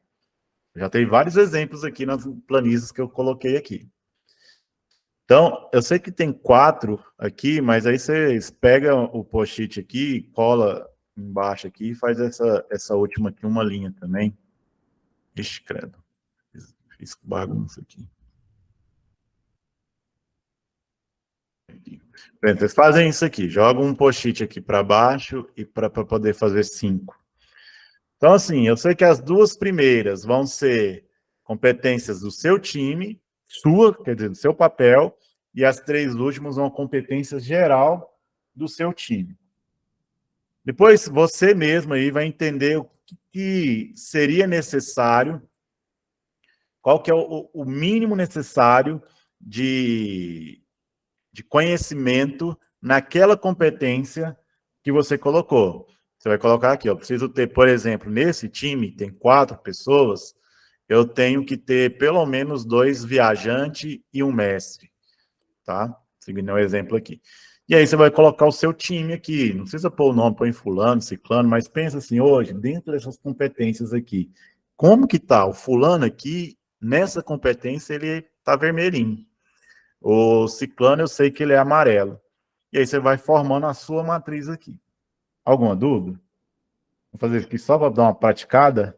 Já tem vários exemplos aqui nas planilhas que eu coloquei aqui. Então, eu sei que tem 4 aqui, mas aí vocês pegam o post-it aqui, cola embaixo aqui e faz essa última aqui, uma linha também. Ixi, credo. Fiz bagunça aqui. Bem, vocês fazem isso aqui, jogam um post-it aqui para baixo e para poder fazer 5. Então, assim, eu sei que as duas primeiras vão ser competências do seu time, sua, quer dizer, do seu papel, e as 3 últimas vão competência geral do seu time. Depois, você mesmo aí vai entender o que seria necessário, qual que é o mínimo necessário de conhecimento naquela competência que você colocou. Você vai colocar aqui, ó, preciso ter, por exemplo, nesse time, tem 4 pessoas, eu tenho que ter pelo menos 2 viajantes e um mestre, tá? Seguindo o exemplo aqui. E aí você vai colocar o seu time aqui, não precisa pôr o nome, põe fulano, ciclano, mas pensa assim, hoje, dentro dessas competências aqui, como que tá o fulano aqui, nessa competência, ele tá vermelhinho. O ciclano, eu sei que ele é amarelo. E aí você vai formando a sua matriz aqui. Alguma dúvida? Vou fazer isso aqui só para dar uma praticada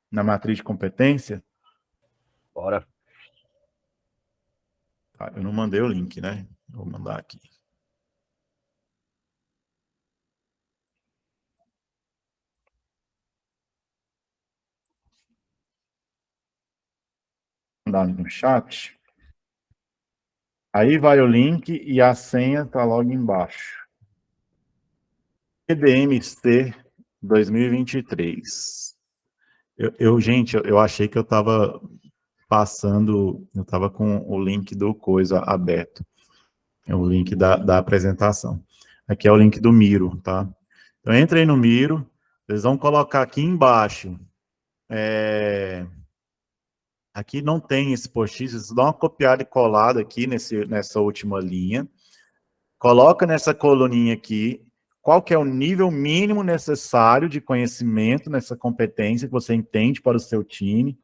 na matriz de competência.
Bora.
Tá, eu não mandei o link, né? Vou mandar aqui. Vou mandar no chat. Aí vai o link e a senha está logo embaixo. EDMST 2023. Gente, eu achei que eu estava passando, eu estava com o link do coisa aberto. É o link da apresentação. Aqui é o link do Miro, tá? Então, entra aí no Miro, vocês vão colocar aqui embaixo. Aqui não tem esse post-it, vocês dão uma copiada e colada aqui nessa última linha. Coloca nessa coluninha aqui, qual que é o nível mínimo necessário de conhecimento nessa competência que você entende para o seu time.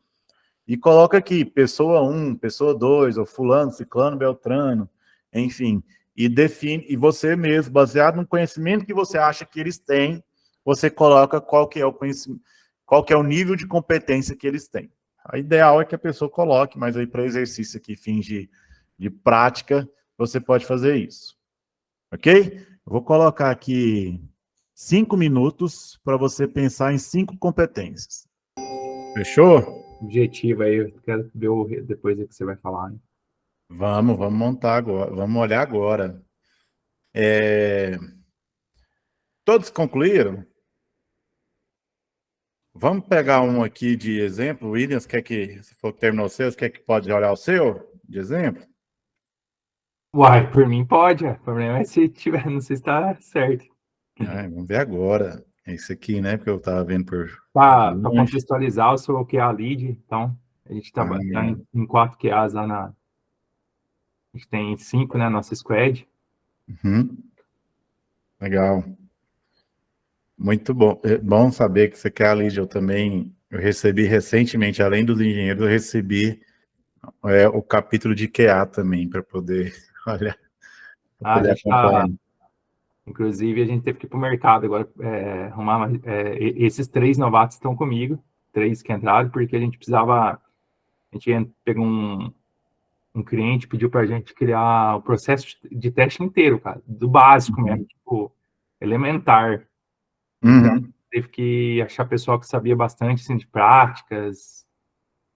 E coloca aqui, pessoa 1, pessoa 2, ou fulano, ciclano, beltrano, enfim. E define, e você mesmo, baseado no conhecimento que você acha que eles têm, você coloca qual que é o conhecimento, qual que é o nível de competência que eles têm. A ideal é que a pessoa coloque, mas aí para exercício aqui, fins de prática, você pode fazer isso. Ok? Eu vou colocar aqui 5 minutos para você pensar em 5 competências. Fechou?
Objetivo aí, eu quero ver depois o que você vai falar. Né?
Vamos montar agora, vamos olhar agora. Todos concluíram? Vamos pegar um aqui de exemplo. Williams, se for que terminou o seu, quer que pode olhar o seu de exemplo?
Uai, por mim pode. O problema é se tiver, não sei se está certo.
Vamos ver agora. É esse aqui, né? Porque eu estava vendo por.
Para contextualizar, eu sou o QA Lead, então a gente está em 4 QAs lá na. A gente tem 5, né? Nossa squad.
Uhum. Legal. Muito bom. É bom saber que você quer a lead. Eu também recebi recentemente, além dos engenheiros, eu recebi o capítulo de QA também, para poder olhar.
A gente tá, inclusive, a gente teve que ir para o mercado agora arrumar. Esses 3 novatos estão comigo, 3 que entraram, porque a gente precisava. A gente pegou um cliente, pediu para a gente criar o processo de teste inteiro, cara, do básico mesmo, tipo, elementar. Então, teve que achar pessoal que sabia bastante assim, de práticas,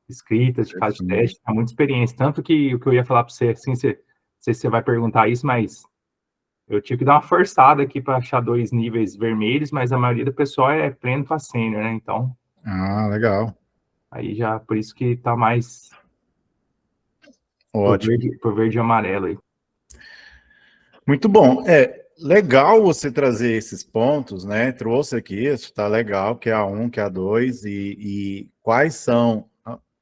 escritas, de fase de teste, tá muita experiência. Tanto que o que eu ia falar para você, assim, sei se você vai perguntar isso, mas eu tive que dar uma forçada aqui para achar 2 níveis vermelhos, mas a maioria do pessoal é pleno para sênior, né? Então.
Legal.
Aí já, por isso que tá mais.
Ótimo.
Por verde e amarelo aí.
Muito bom. Legal você trazer esses pontos, né? Trouxe aqui, está legal, que é A1, que é A2, e quais são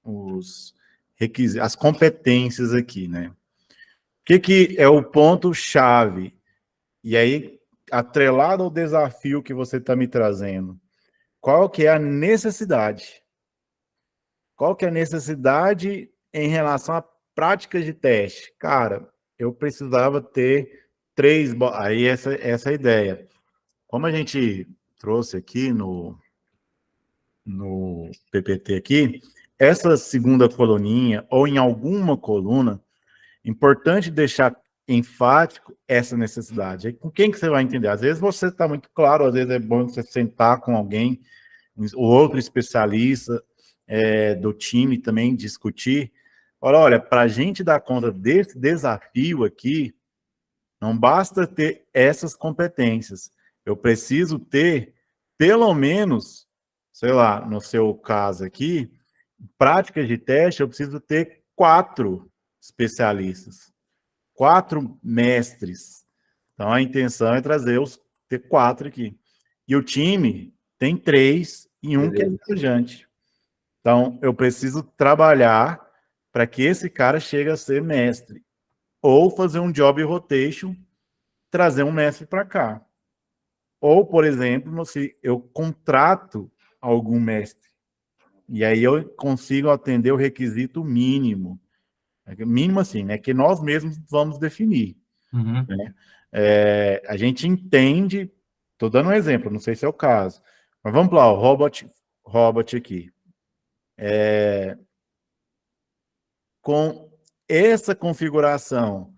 os requisitos, as competências aqui, né? O que é o ponto-chave? E aí, atrelado ao desafio que você está me trazendo, qual que é a necessidade? Qual que é a necessidade em relação a práticas de teste? Cara, eu precisava ter 3... Aí essa é a ideia. Como a gente trouxe aqui no PPT aqui, essa segunda coluninha, ou em alguma coluna, importante deixar enfático essa necessidade. Aí, com quem que você vai entender? Às vezes você está muito claro, às vezes é bom você sentar com alguém, o outro especialista do time também, discutir. Olha, para a gente dar conta desse desafio aqui, não basta ter essas competências. Eu preciso ter, pelo menos, sei lá, no seu caso aqui, práticas de teste, eu preciso ter 4 especialistas, 4 mestres. Então, a intenção é ter 4 aqui. E o time tem 3 e um que é viajante. Então, eu preciso trabalhar para que esse cara chegue a ser mestre. Ou fazer um job rotation, trazer um mestre para cá. Ou, por exemplo, se eu contrato algum mestre, e aí eu consigo atender o requisito mínimo. Mínimo assim, né? Que nós mesmos vamos definir.
Uhum.
Né? A gente entende, estou dando um exemplo, não sei se é o caso, mas vamos lá, o robot aqui. Com essa configuração,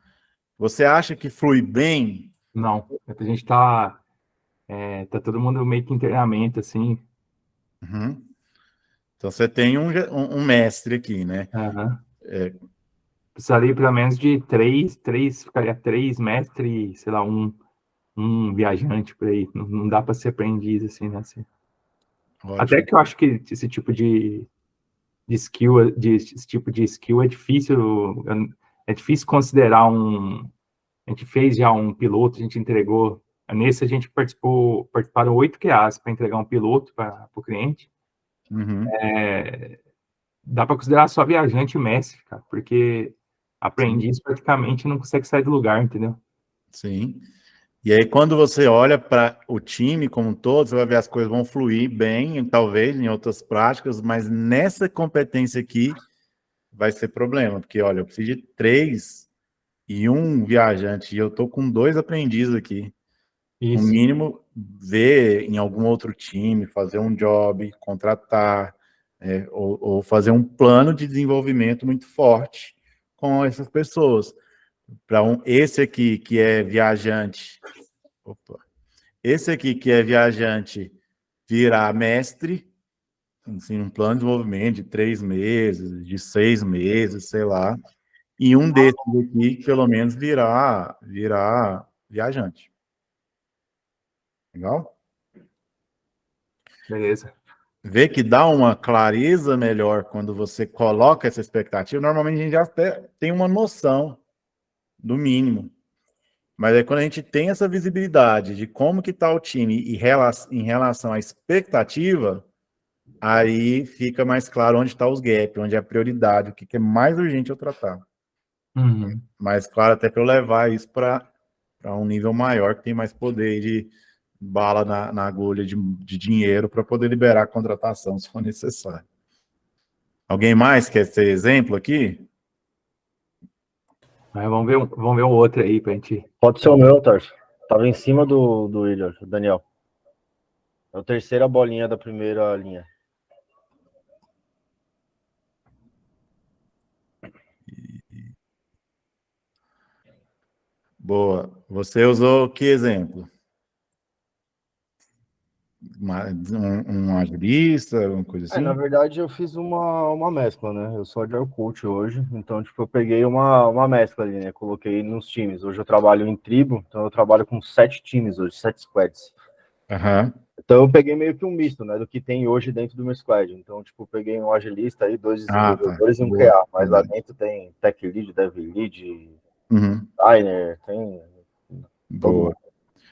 você acha que flui bem?
Não, a gente tá todo mundo meio que em treinamento, assim.
Uhum. Então, você tem um mestre aqui, né?
Uhum. Precisaria pelo menos de ficaria 3 mestres, sei lá, um viajante por aí. Não dá para ser aprendiz, assim, né? Assim. Até que eu acho que esse tipo de skill é difícil. É difícil considerar A gente fez já um piloto, a gente entregou. Nesse a gente participaram 8 QAs para entregar um piloto para o cliente.
Uhum.
Dá para considerar só viajante e mestre, cara, porque aprendiz praticamente não consegue sair do lugar, entendeu?
Sim. E aí, quando você olha para o time como um todo, você vai ver as coisas vão fluir bem, talvez em outras práticas, mas nessa competência aqui vai ser problema, porque, olha, eu preciso de 3 e um viajante, e eu tô com 2 aprendizes aqui. No
Isso.
mínimo, ver em algum outro time, fazer um job, contratar, ou fazer um plano de desenvolvimento muito forte com essas pessoas. Para esse aqui que é viajante, esse aqui que é viajante virar mestre, assim, um plano de desenvolvimento de 3 meses, de 6 meses, sei lá, e um desses aqui, pelo menos, virar viajante. Legal?
Beleza.
Vê que dá uma clareza melhor quando você coloca essa expectativa. Normalmente a gente já até tem uma noção do mínimo. Mas aí quando a gente tem essa visibilidade de como que está o time em relação à expectativa, aí fica mais claro onde está os gaps, onde é a prioridade, o que é mais urgente eu tratar.
Uhum.
Mais claro até para eu levar isso para um nível maior, que tem mais poder de bala na agulha de dinheiro para poder liberar a contratação, se for necessário. Alguém mais quer ser exemplo aqui?
Mas vamos ver um outro aí pra gente.
Pode ser o meu, Tarso. Tava em cima do William, Daniel. É a terceira bolinha da primeira linha.
Boa. Você usou que exemplo? Um agilista, uma coisa assim?
Na verdade, eu fiz uma mescla, né? Eu sou agile coach hoje, então, tipo, eu peguei uma mescla ali, né? Coloquei nos times. Hoje eu trabalho em tribo, então eu trabalho com 7 times hoje, 7 squads.
Uhum.
Então eu peguei meio que um misto, né? Do que tem hoje dentro do meu squad. Então, tipo, eu peguei um agilista aí, 2 desenvolvedores
Tá.
e um QA. Mas lá dentro tem tech lead, dev lead, designer, tem todo
Boa.
mundo.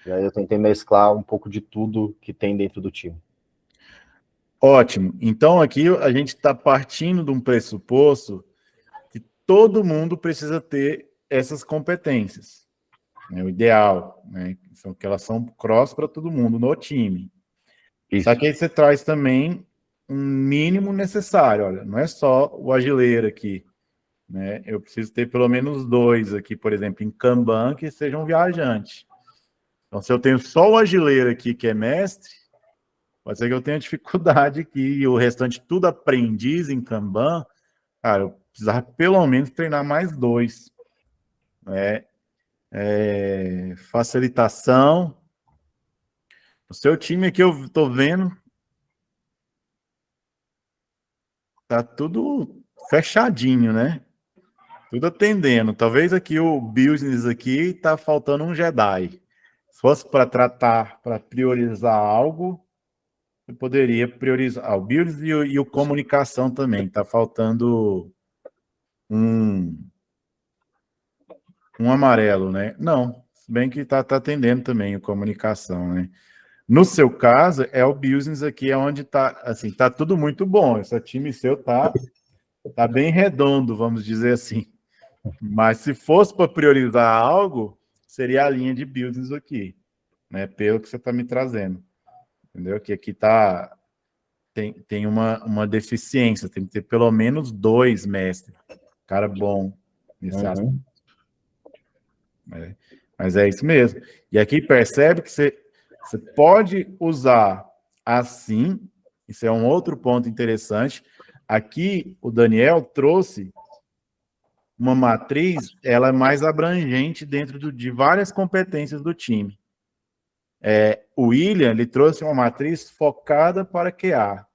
E aí eu tentei mesclar um pouco de tudo que tem dentro do time.
Ótimo. Então aqui a gente está partindo de um pressuposto que todo mundo precisa ter essas competências. É o ideal, né? Que elas são cross para todo mundo no time.
Isso.
Só que aí você traz também um mínimo necessário. Olha, não é só o agileiro aqui, né? Eu preciso ter pelo menos 2 aqui, por exemplo, em Kanban, que sejam viajantes. Então, se eu tenho só o agileiro aqui, que é mestre, Pode ser que eu tenha dificuldade aqui e o restante tudo aprendiz em Kanban, cara, eu precisava pelo menos treinar mais 2. Né? Facilitação. O seu time aqui, eu tô vendo, tá tudo fechadinho, né? Tudo atendendo. Talvez aqui o business aqui tá faltando um Jedi. Se fosse para tratar, para priorizar algo, eu poderia priorizar o business e o comunicação também. Tá faltando um amarelo, né? Não, se bem que tá atendendo também o comunicação, né? No seu caso, é o business aqui, é onde tá, assim, tá tudo muito bom. Esse time seu tá bem redondo, vamos dizer assim. Mas se fosse para priorizar algo, seria a linha de business aqui, né? Pelo que você está me trazendo. Entendeu? Que aqui tem uma deficiência, tem que ter pelo menos 2 mestres. Cara bom nesse assunto. Mas é isso mesmo. E aqui percebe que você pode usar assim, isso é um outro ponto interessante. Aqui o Daniel trouxe uma matriz, ela é mais abrangente dentro de várias competências do time. O William, ele trouxe uma matriz focada para QA.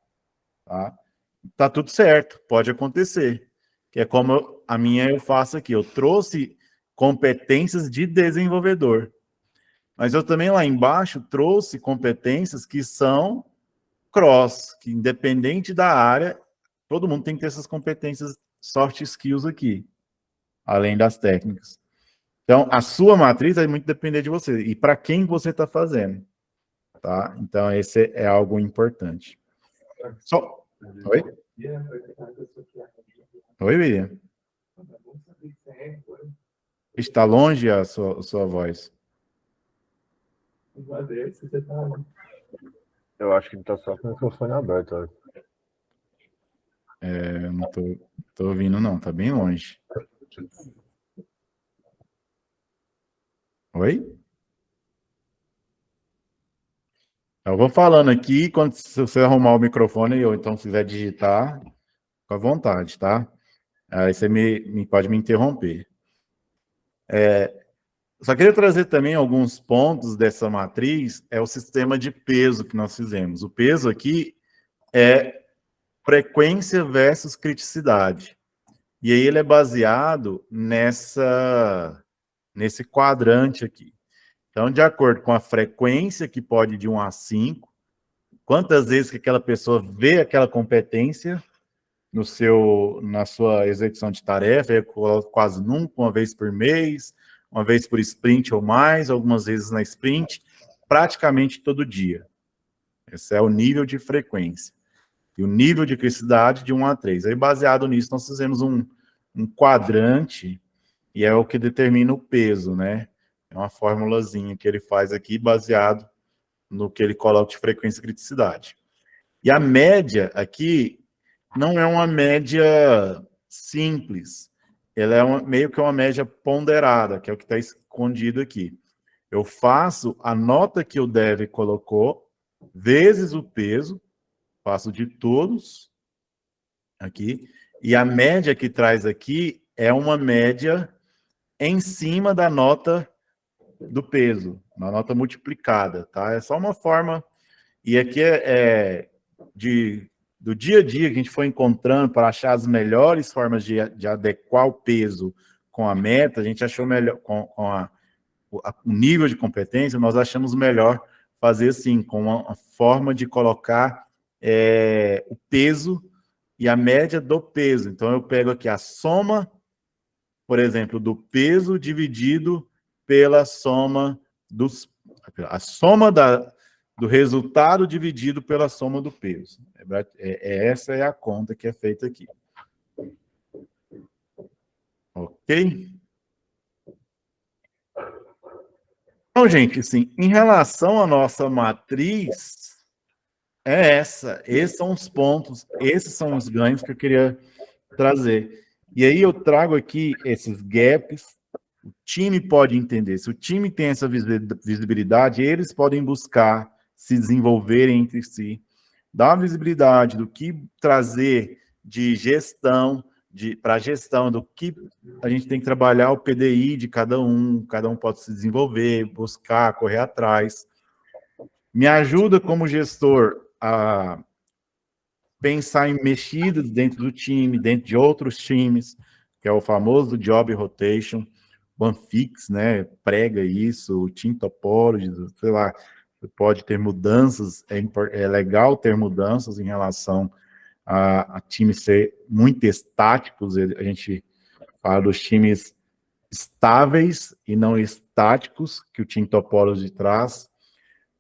Tá tudo certo, pode acontecer. Que é como a minha eu faço aqui. Eu trouxe competências de desenvolvedor. Mas eu também lá embaixo trouxe competências que são cross, que independente da área, todo mundo tem que ter essas competências soft skills aqui, além das técnicas. Então, a sua matriz vai muito depender de você e para quem você está fazendo, tá? Então, esse é algo importante. Oi? Oi, William? Está longe a sua voz?
Eu acho que ele tá só com o microfone aberto. Olha.
Eu não tô ouvindo, não. Tá bem longe. Oi? Eu vou falando aqui, quando você arrumar o microfone, ou então se quiser digitar, fica à vontade, tá? Aí você pode me interromper. Só queria trazer também alguns pontos dessa matriz, é o sistema de peso que nós fizemos. O peso aqui é frequência versus criticidade. E aí ele é baseado nesse quadrante aqui. Então, de acordo com a frequência, que pode de 1 a 5, quantas vezes que aquela pessoa vê aquela competência na sua execução de tarefa, eu coloco quase nunca, uma vez por mês, uma vez por sprint ou mais, algumas vezes na sprint, praticamente todo dia. Esse é o nível de frequência. E o nível de criticidade de 1 a 3. Aí, baseado nisso, nós fizemos um quadrante, e é o que determina o peso, né? É uma formulazinha que ele faz aqui, baseado no que ele coloca de frequência e criticidade. E a média aqui não é uma média simples. Ela é meio que uma média ponderada, que é o que está escondido aqui. Eu faço a nota que o Dev colocou, vezes o peso, faço de todos, aqui, e a média que traz aqui é uma média em cima da nota do peso, uma nota multiplicada, tá? É só uma forma, e aqui do dia a dia que a gente foi encontrando para achar as melhores formas de adequar o peso com a meta, a gente achou melhor, com o nível de competência, nós achamos melhor fazer assim, com uma forma de colocar o peso e a média do peso. Então, eu pego aqui a soma, por exemplo, do peso dividido pela soma a soma do resultado dividido pela soma do peso. Essa é a conta que é feita aqui. Ok? Então, gente, assim, em relação à nossa matriz, esses são os pontos, esses são os ganhos que eu queria trazer. E aí eu trago aqui esses gaps, o time pode entender. Se o time tem essa visibilidade, eles podem buscar se desenvolverem entre si, dar uma visibilidade do que trazer de gestão, para a gestão do que a gente tem que trabalhar, o PDI de cada um pode se desenvolver, buscar, correr atrás. Me ajuda como gestor a pensar em mexidas dentro do time, dentro de outros times, que é o famoso job rotation, OneFix, né, prega isso, o Team Topology, sei lá, pode ter mudanças, é legal ter mudanças em relação a times ser muito estáticos, a gente fala dos times estáveis e não estáticos, que o Team Topology traz.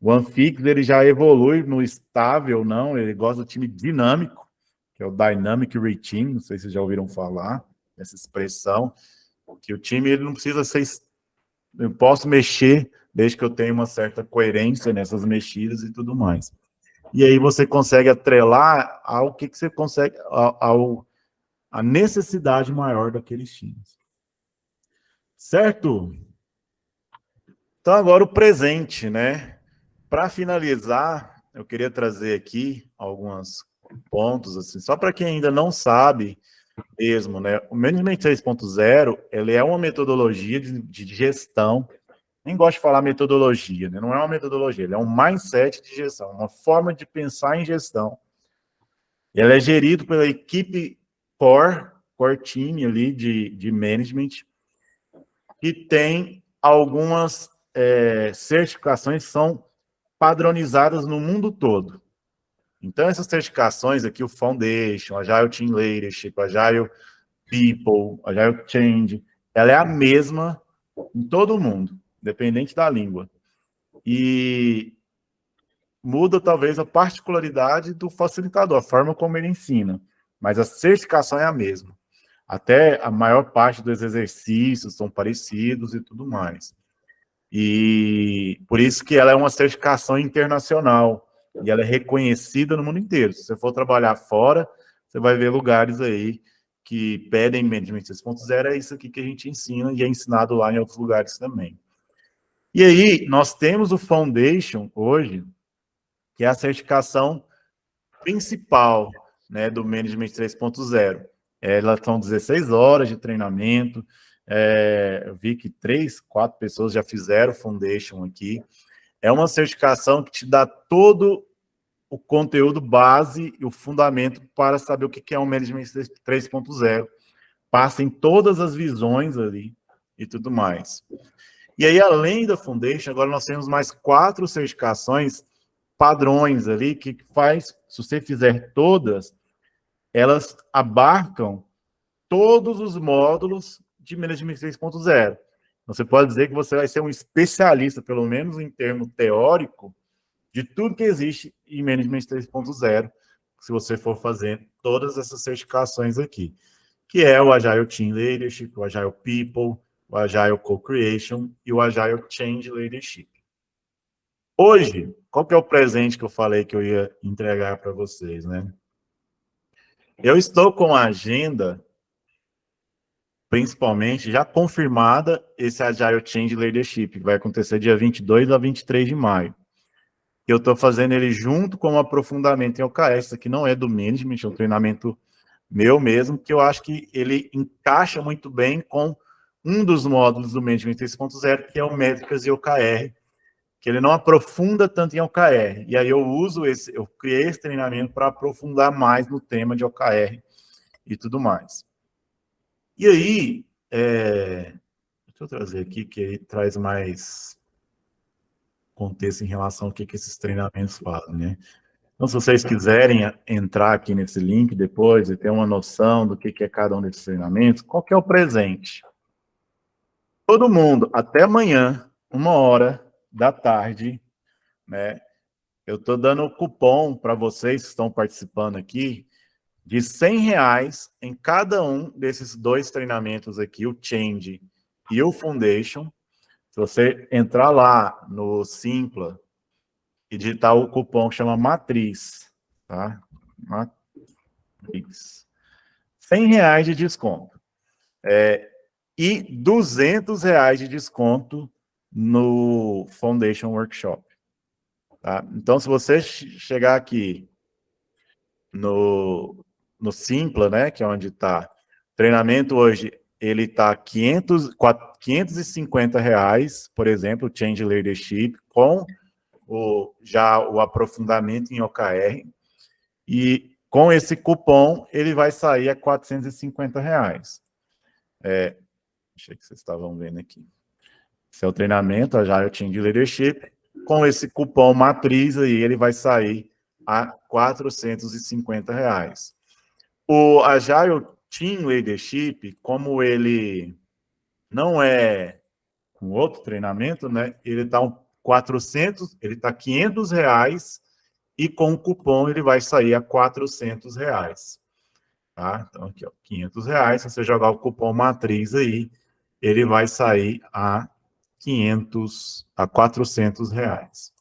O OneFix, ele já evolui no estável, não, ele gosta do time dinâmico, que é o Dynamic Routine, não sei se vocês já ouviram falar essa expressão, que o time ele não precisa ser... Eu posso mexer desde que eu tenha uma certa coerência nessas mexidas e tudo mais. E aí você consegue atrelar ao que você consegue, a necessidade maior daqueles times. Certo? Então, agora o presente, né? Para finalizar, eu queria trazer aqui alguns pontos, assim, só para quem ainda não sabe mesmo, né? O Management 3.0, ele é uma metodologia de gestão. Nem gosto de falar metodologia, né? Não é uma metodologia, ele é um mindset de gestão, uma forma de pensar em gestão. Ele é gerido pela equipe core team ali de management, que tem algumas certificações que são padronizadas no mundo todo. Então, essas certificações aqui, o Foundation, Agile Team Leadership, Agile People, Agile Change, ela é a mesma em todo o mundo, independente da língua. E muda, talvez, a particularidade do facilitador, a forma como ele ensina, mas a certificação é a mesma. Até a maior parte dos exercícios são parecidos e tudo mais. E por isso que ela é uma certificação internacional, e ela é reconhecida no mundo inteiro. Se você for trabalhar fora, você vai ver lugares aí que pedem Management 3.0, é isso aqui que a gente ensina, e é ensinado lá em outros lugares também. E aí, nós temos o Foundation hoje, que é a certificação principal, né, do Management 3.0. Elas são 16 horas de treinamento, eu vi que 3, 4 pessoas já fizeram Foundation aqui. É uma certificação que te dá todo o conteúdo base e o fundamento para saber o que é um Management 3.0. Passa em todas as visões ali e tudo mais. E aí, além da Foundation, agora nós temos mais 4 certificações padrões ali, que faz, se você fizer todas, elas abarcam todos os módulos de Management 3.0. Você pode dizer que você vai ser um especialista, pelo menos em termo teórico, de tudo que existe em Management 3.0, se você for fazer todas essas certificações aqui, que é o Agile Team Leadership, o Agile People, o Agile Co-Creation e o Agile Change Leadership. Hoje, qual que é o presente que eu falei que eu ia entregar para vocês, né? Eu estou com a agenda, principalmente, já confirmada, esse Agile Change Leadership, que vai acontecer dia 22 a 23 de maio. Eu estou fazendo ele junto com um aprofundamento em OKS, isso aqui não é do management, é um treinamento meu mesmo, que eu acho que ele encaixa muito bem com um dos módulos do Management 3.0, que é o Métricas e OKR, que ele não aprofunda tanto em OKR. E aí eu criei esse treinamento para aprofundar mais no tema de OKR e tudo mais. E aí, deixa eu trazer aqui, que aí traz mais contexto em relação ao que esses treinamentos fazem, né? Então, se vocês quiserem entrar aqui nesse link depois e ter uma noção do que é cada um desses treinamentos, qual que é o presente? Todo mundo, até amanhã, 13h, né? Eu estou dando cupom para vocês que estão participando aqui de R$100 em cada um desses 2 treinamentos aqui, o Change e o Foundation. Se você entrar lá no Simpla e digitar o cupom que chama Matriz, tá? Matriz. R$100 de desconto. E R$200 de desconto no Foundation Workshop. Tá? Então, se você chegar aqui no Simpla, né, que é onde está treinamento hoje, ele está R$550, por exemplo, Change Leadership, com já o aprofundamento em OKR, e com esse cupom ele vai sair a R$450. Achei que vocês estavam vendo aqui. Esse é o treinamento, a Agile Change Leadership, com esse cupom matriz aí, ele vai sair a R$450. O Agile Team Leadership, como ele não é com outro treinamento, né? Ele está R$500 e com o cupom ele vai sair a R$400. Tá? Então aqui, ó, R$500. Se você jogar o cupom matriz aí, ele vai sair a R$400.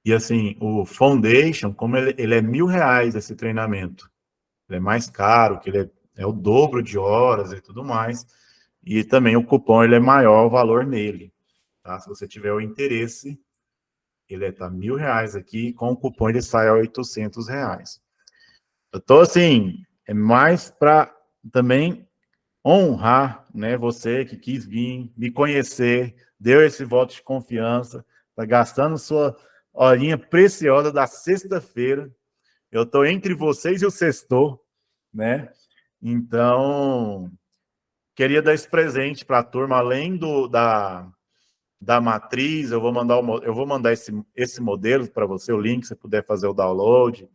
E assim, o Foundation, como ele é R$1.000 esse treinamento, ele é mais caro, que ele é o dobro de horas e tudo mais, e também o cupom ele é maior o valor nele, tá? Se você tiver o interesse, ele está R$1.000 aqui, com o cupom ele sai a R$800. Eu tô assim, é mais para também honrar, né, você que quis vir, me conhecer, deu esse voto de confiança, tá gastando sua horinha preciosa da sexta-feira. Eu tô entre vocês e o sextor, né? Então, queria dar esse presente para a turma, além da matriz, eu vou mandar esse modelo para você, o link, se você puder fazer o download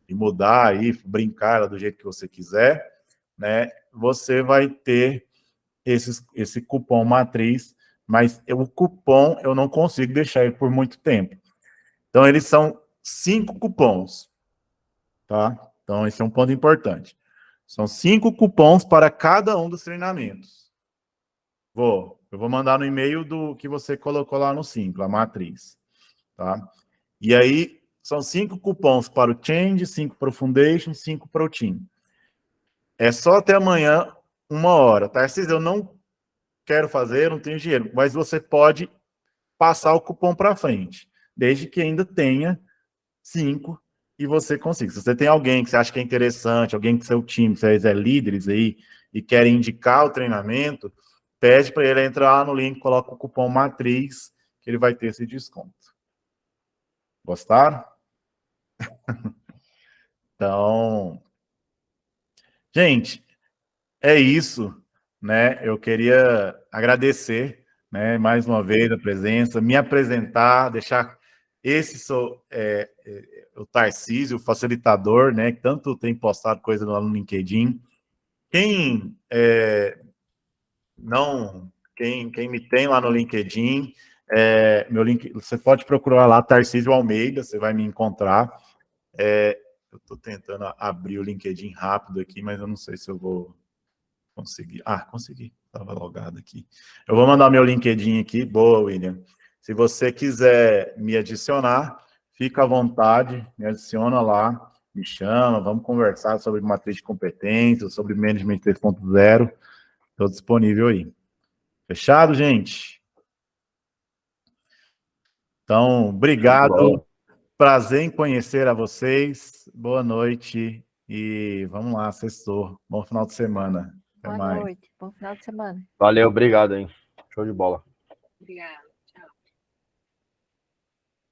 e mudar aí, brincar ela do jeito que você quiser, né? Você vai ter esse cupom matriz, mas o cupom eu não consigo deixar ele por muito tempo. Então, eles são 5 cupons, tá? Então, esse é um ponto importante. São 5 cupons para cada um dos treinamentos. Eu vou mandar no e-mail do que você colocou lá no Simpla, a matriz, tá? E aí, são 5 cupons para o Change, 5 para o Foundation, 5 para o Team. É só até amanhã, 1h. Tarcísio, eu não quero fazer, não tenho dinheiro, mas você pode passar o cupom para frente, desde que ainda tenha 5 e você consiga. Se você tem alguém que você acha que é interessante, alguém que seu time, vocês é líderes aí, e querem indicar o treinamento, pede para ele entrar lá no link, coloca o cupom matriz, que ele vai ter esse desconto. Gostaram? Então, gente, é isso, né? Eu queria agradecer, né, mais uma vez a presença, me apresentar, deixar o Tarcísio, o facilitador, né, que tanto tem postado coisa lá no LinkedIn. Quem me tem lá no LinkedIn, meu link, você pode procurar lá Tarcísio Almeida, você vai me encontrar. Eu estou tentando abrir o LinkedIn rápido aqui, mas eu não sei se eu vou conseguir. Consegui. Estava logado aqui. Eu vou mandar meu LinkedIn aqui. Boa, William. Se você quiser me adicionar, fica à vontade, me adiciona lá, me chama, vamos conversar sobre matriz de competências, sobre Management 3.0. Estou disponível aí. Fechado, gente? Então, obrigado. Prazer em conhecer a vocês. Boa noite. E vamos lá, sextor. Bom final de semana. Até
Boa
mais.
noite. Bom final de semana.
Valeu, obrigado, hein? Show de bola.
Obrigada.